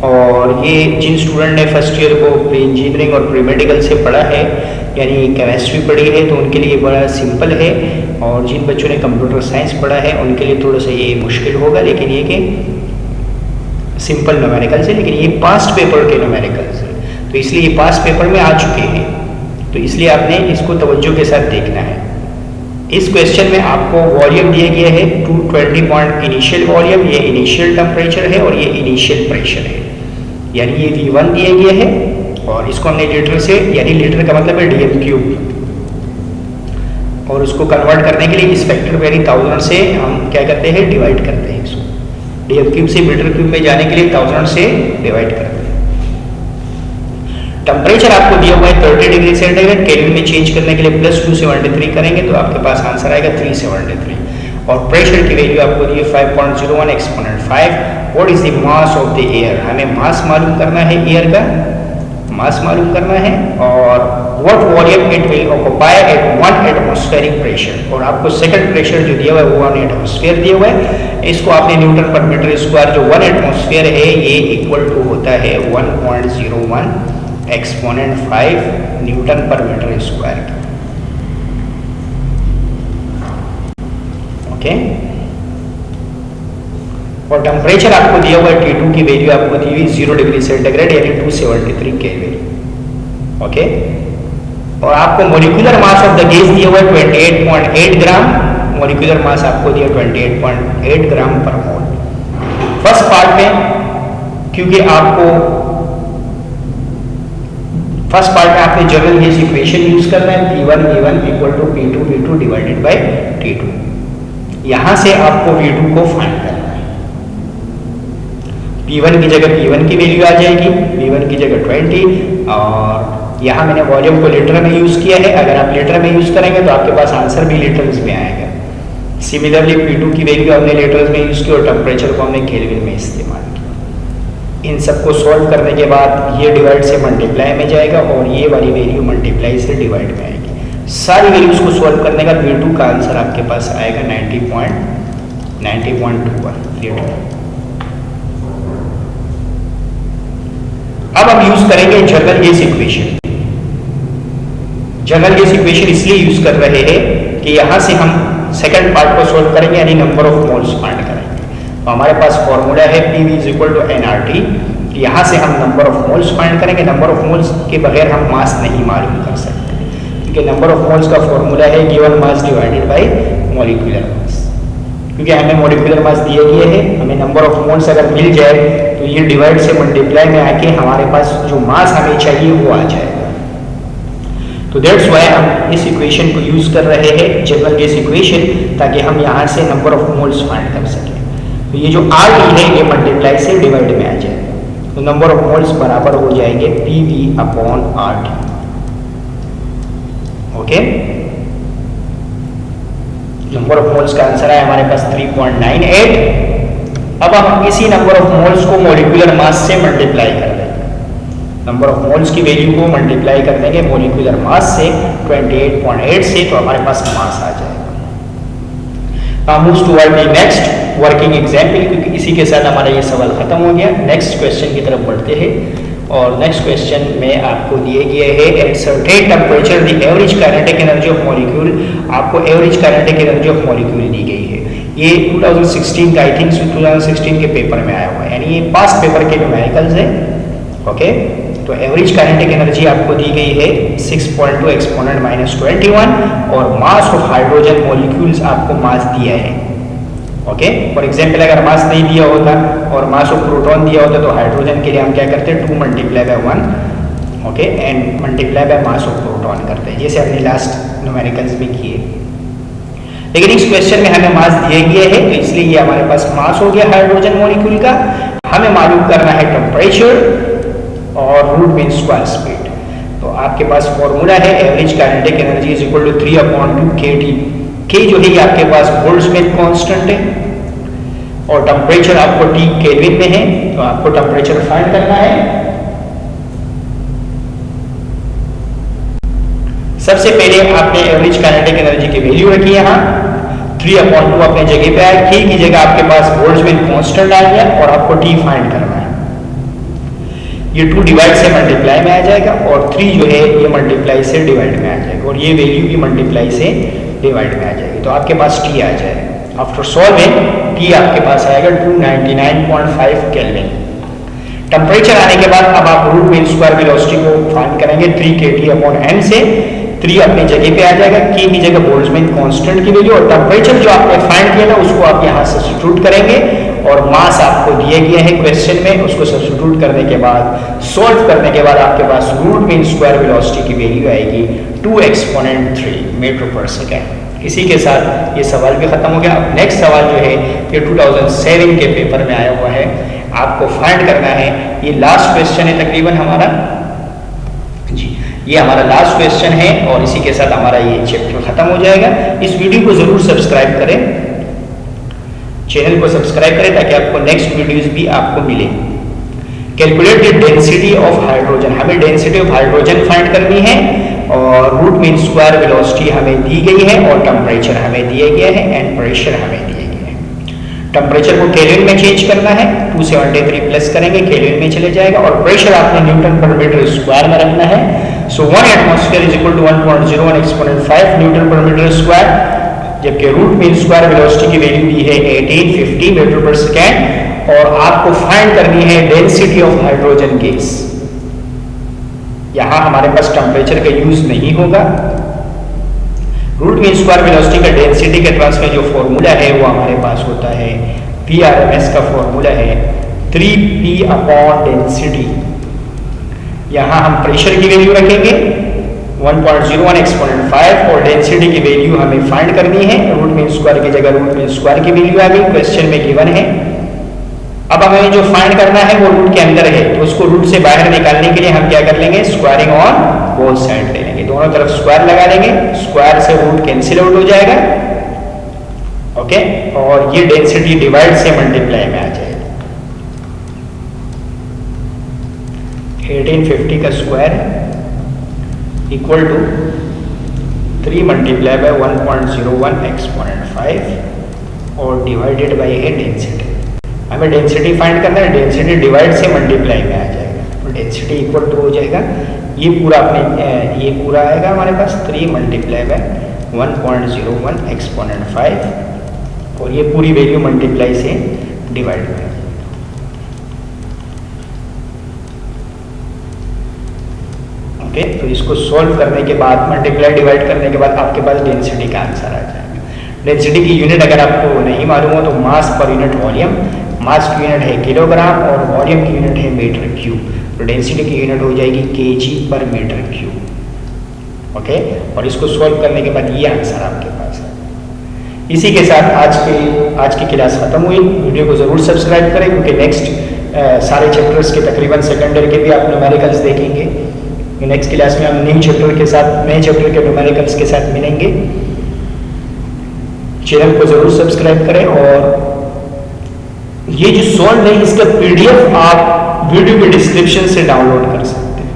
और ये जिन स्टूडेंट ने फर्स्ट ईयर को प्री इंजीनियरिंग और प्री मेडिकल से पढ़ा है, यानी केमिस्ट्री पढ़ी है, तो उनके लिए बड़ा सिंपल है। और जिन बच्चों ने कंप्यूटर साइंस पढ़ा है उनके लिए थोड़ा सा ये मुश्किल होगा, लेकिन ये कि सिंपल न्यूमेरिकल्स है। लेकिन ये पास्ट पेपर के न्यूमेरिकल्स है, तो इसलिए ये पास पेपर में आ चुके हैं, तो इसलिए आपने इसको तवज्जो के साथ देखना है। इस क्वेश्चन में आपको वॉल्यूम दिया गया है 220 पॉइंट इनिशियल वॉल्यूम, ये इनिशियल टेम्परेचर है और ये इनिशियल प्रेशर है, यानी ये V1 दिया गया है और इसको हमने लीटर से, यानी लीटर का मतलब है DM3, और उसको कन्वर्ट करने के लिए इस फैक्टर यानी 1000 से हम क्या करते हैं, डिवाइड करते हैं। इसको DM3 से मीटर क्यूब में जाने के लिए 1000 से डिवाइड करते हैं। टेम्परेचर आपको दिया हुआ है 30 डिग्री सेंटीग्रेड, केल्विन में चेंज करने के लिए +273 करेंगे तो आपके पास आंसर आएगा 373। और प्रेशर की वैल्यू आपको दी है 5.01 exponent 5। What is the mass of the air, हमें मास मालूम करना है, एयर का मास मालूम करना है। और what volume it will occupy at 1 atmospheric pressure, और आपको सेकंड प्रेशर जो दिया हुआ है वो 1 एटमॉस्फेयर दिया हुआ है। इसको आपने न्यूटन पर मीटर स्क्वायर, जो 1 एटमॉस्फेयर है ये इक्वल टू होता है 1.01 exponent 5 newton per metre square की। ओके, और टेम्परेचर आपको दिया हुआ है T2 की वैल्यू आपको दी हुई 0 डिग्री सेंटीग्रेड यानी 273 केल्विन। ओके, और आपको molecular mass of the gas दिया हुआ है 28.8 ग्राम, मॉलिक्यूलर मास आपको दिया 28.8 ग्राम पर मोल। फर्स्ट पार्ट में क्योंकि आपको फर्स्ट पार्ट में आपने जनरल गैस इक्वेशन यूज करना है P1 V1 equal to P2 V2 divided by T2। यहां से आपको V2 को फाइंड करना है। P1 की जगह P1 की वैल्यू आ जाएगी, V1 की जगह 20, और यहां मैंने वॉल्यूम को लीटर में यूज किया है। अगर आप लीटर में यूज करेंगे तो आपके पास आंसर भी लीटर्स में आएगा। सिमिलरली P2 की वैल्यू हमने लीटर्स में यूज की और टेम्परेचर को हमने केल्विन में इस्तेमाल किया। इन सबको सॉल्व करने के बाद ये डिवाइड से मल्टीप्लाई में जाएगा और ये वाली वैल्यू मल्टीप्लाई से डिवाइड में आएगी। सारी वैल्यूज को सॉल्व करने का V2 का आंसर आपके पास आएगा 90.21 लीटर। अब हम यूज करेंगे general gas equation. General gas equation इसलिए यूज कर रहे हैं कि यहां से हम सेकंड पार्ट को सोल्व करेंगे, यानी नंबर ऑफ मोल्स फाइंड करेंगे। तो हमारे पास फॉर्मूला है PV is equal to nRT। यहां से हम नंबर ऑफ मोल्स फाइंड करेंगे। नंबर ऑफ मोल्स के बगैर हम मास नहीं मालूम कर सकते, क्योंकि नंबर ऑफ मोल्स का फॉर्मूला है given mass divided by molecular mass. क्योंकि हमें मॉलिक्यूलर मास दिए गए हैं, हमें नंबर ऑफ मोल्स अगर मिल जाए तो ये डिवाइड से मल्टीप्लाई में आके हमारे पास जो मास हमें चाहिए वो आ जाएगा। तो दैट्स व्हाई हम इस इक्वेशन को यूज कर रहे हैं, जनरल गैस इक्वेशन, ताकि हम यहाँ से नंबर ऑफ मोल्स फाइंड कर सकें। तो ये जो RT है ये मल्टीप्लाई से डिवाइड में आ जाएगा। तो नंबर ऑफ मोल्स बराबर हो जाएंगे PV upon RT। Okay, number of moles का आंसर है हमारे पास 3.98। अब हम इसी नंबर ऑफ मोल्स को मॉलिक्यूलर मास से मल्टीप्लाई कर देंगे। नंबर ऑफ मोल्स की वैल्यू को मल्टीप्लाई कर देंगे मॉलिक्यूलर मास से 28.8 से, तो हमारे पास मास आ जाएगा। Now moves toward the next working example, क्योंकि इसी के साथ हमारा ये सवाल खत्म हो गया। नेक्स्ट क्वेश्चन की तरफ बढ़ते हैं, और नेक्स्ट क्वेश्चन में आपको दिए गए हैं at certain temperature the average kinetic energy of molecule. आपको average kinetic energy of molecule दी गई है। ये 2016 का, आई थिंक 2016 के पेपर में आया हुआ है, यानी ये पास्ट पेपर के न्यूमेरिकल्स है। ओके, तो एवरेज काइनेटिक एनर्जी आपको दी गई है 6.2 एक्सपोनेंट -21, और मास ऑफ हाइड्रोजन मॉलिक्यूल्स आपको मास दिया है। ओके, फॉर एग्जांपल अगर मास नहीं दिया होता और मास ऑफ प्रोटॉन दिया होता तो हाइड्रोजन के लिए हम क्या करते हैं 2 multiply by 1, okay, and multiply by mass of proton करते हैं, जैसे हमने लास्ट न्यूमेरिकल्स में किए। लेकिन इस क्वेश्चन में हमें मास दिए गए हैं, तो इसलिए ये हमारे पास मास हो गया हाइड्रोजन मॉलिक्यूल का। हमें मालूम करना है टेम्परेचर और रूट मीन स्क्वायर स्पीड। तो आपके पास फॉर्मूला है average kinetic energy is equal to 3/2 kT। K जो है ये आपके पास बोल्ट्जमैन कांस्टेंट है, और टेम्परेचर आपको T केल्विन में है, तो आपको टेम्परेचर फाइंड करना है। सबसे पहले आपने एवरेज काइनेटिक एनर्जी की वैल्यू रखी है, यहाँ 3/2 अपने जगह पे आया, K की जगह आपके पास बोल्ट्जमैन कांस्टेंट आ गया, और आपको T फाइंड करना है। ये 2 डिवाइड से मल्टीप्लाई में आ जाएगा, और 3 जो है ये मल्टीप्लाई से डिवाइड में आ जाएगा, और ये वैल्यू भी मल्टीप्लाई से डिवाइड में आ जाएगी, तो आपके पास T आ जाएगा। आफ्टर सॉल्विंग T आपके पास आएगा 299.5 केल्विन। टेम्परेचर आने के बाद अब आप रूट मीन स्क्वायर वेलोसिटी को फाइंड करेंगे 3 kT/m से। 3 अपनी जगह पे आ जाएगा, K की जगह बोल्ट्जमैन कांस्टेंट की वैल्यू, और टेम्परेचर जो आपने फाइंड किया था उसको आप यहाँ सब्स्टिट्यूट करेंगे, और मास आपको दिए गए हैं क्वेश्चन में, उसको सब्स्टिट्यूट करने के बाद सॉल्व करने के बाद आपके पास रूट मीन स्क्वायर वेलोसिटी की वैल्यू आएगी 2 एक्सपोनेंट 3 मीटर पर सेकेंड। इसी के साथ ये सवाल भी खत्म हो गया। अब नेक्स्ट सवाल जो है ये 2007 के पेपर में आया हुआ है, आपको फाइंड करना है। ये लास्ट क्वेश्चन है तकरीबन हमारा जी, ये हमारा लास्ट क्वेश्चन है, और इसी के साथ हमारा ये चैप्टर खत्म हो जाएगा। इस वीडियो को जरूर सब्सक्राइब करें, चैनल को सब्सक्राइब करें, ताकि आपको नेक्स्ट वीडियोस भी आपको मिले। Calculate the density of hydrogen, हमें डेंसिटी ऑफ हाइड्रोजन फाइंड करनी है, और रूट मीन स्क्वायर वेलोसिटी हमें दी गई है, और टेम्परेचर हमें दिया गया है, एंड प्रेशर हमें दिए गए हैं। टेम्परेचर को केल्विन में चेंज करना है, 273 प्लस करेंगे केल्विन में चले जाएगा, और प्रेशर आपने न्यूटन पर मीटर स्क्वायर में रखना है। So 1 atmosphere is equal to 1.01 exponent 5 newton per metre square, जबकि रूट मीन स्क्वायर वेलोसिटी की वैल्यू दी है 1850 मीटर पर सेकेंड, और आपको फाइंड करनी है डेंसिटी ऑफ हाइड्रोजन गैस। यहां हमारे पास टेम्परेचर का यूज नहीं होगा। रूट मीन स्क्वायर वेलोसिटी का डेंसिटी के टर्म्स में जो फॉर्मूला है वो हमारे पास होता है PRMS का फॉर्मूला है 3P/डेंसिटी। यहां हम प्रेशर की वैल्यू रखेंगे 1.01 एक्सपोनेंट 5, और डेंसिटी की वैल्यू हमें फाइंड करनी है। रूट मीन स्क्वायर की जगह रूट मीन स्क्वायर की वैल्यू आ गई, क्वेश्चन में गिवन है। अब हमें जो फाइंड करना है वो रूट के अंदर है, तो उसको रूट से बाहर निकालने के लिए हम क्या कर लेंगे, स्क्वायरिंग ऑन बोथ साइड ले लेंगे, दोनों तरफ स्क्वायर लगा लेंगे, स्क्वायर से रूट कैंसिल आउट हो जाएगा। ओके, और ये डेंसिटी डिवाइड से मल्टीप्लाई में आ जाएगी। 1850 का square equal to 3 multiply by 1.01 exponent 5 और डिवाइडेड बाय है डेंसिटी। हमें डेंसिटी फाइंड करना है, डेंसिटी डिवाइड से मल्टीप्लाई में आ जाएगा, तो डेंसिटी इक्वल टू हो जाएगा ये पूरा अपने ये पूरा आएगा हमारे पास 3 मल्टीप्लाई बाय 1.01 एक्सपोनेंट 5 और ये पूरी वैल्यू मल्टीप्लाई से डिवाइड करें। ओके, तो इसको सॉल्व करने के बाद मल्टीप्लाई डिवाइड करने के बाद आपके पास डेंसिटी का आंसर आ जाएगा। डेंसिटी की यूनिट अगर आपको नहीं मालूम हो तो मास पर यूनिट वॉल्यूम, मास की यूनिट है किलोग्राम और वॉल्यूम की यूनिट है मीटर क्यूब, तो डेंसिटी की यूनिट हो जाएगी केजी पर मीटर क्यूब। ओके, और इसको सॉल्व करने के बाद ये आंसर आपके पास है। इसी के साथ आज की क्लास खत्म हुई। वीडियो को ज़रूर सब्सक्राइब करें क्योंकि नेक्स्ट सारे चैप्टर्स के तकरीबन सेकेंडरी के भी आप न्यूमेरिकल्स देखेंगे। नेक्स्ट क्लास में हम न्यू चैप्टर के साथ, नए चैप्टर के न्यूमेरिकल्स के साथ मिलेंगे। चैनल को जरूर सब्सक्राइब करें और ये जो सॉल्व है इसका पीडीएफ आप वीडियो के डिस्क्रिप्शन से डाउनलोड कर सकते हैं।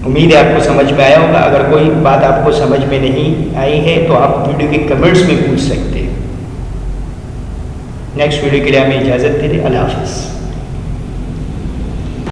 उम्मीद है आपको समझ में आया होगा। अगर कोई बात आपको समझ में नहीं आई है तो आप वीडियो के कमेंट्स में पूछ सकते हैं। नेक्स्ट वीडियो के लिए हमें इजाजत दे दें। अल्लाह हाफिज़।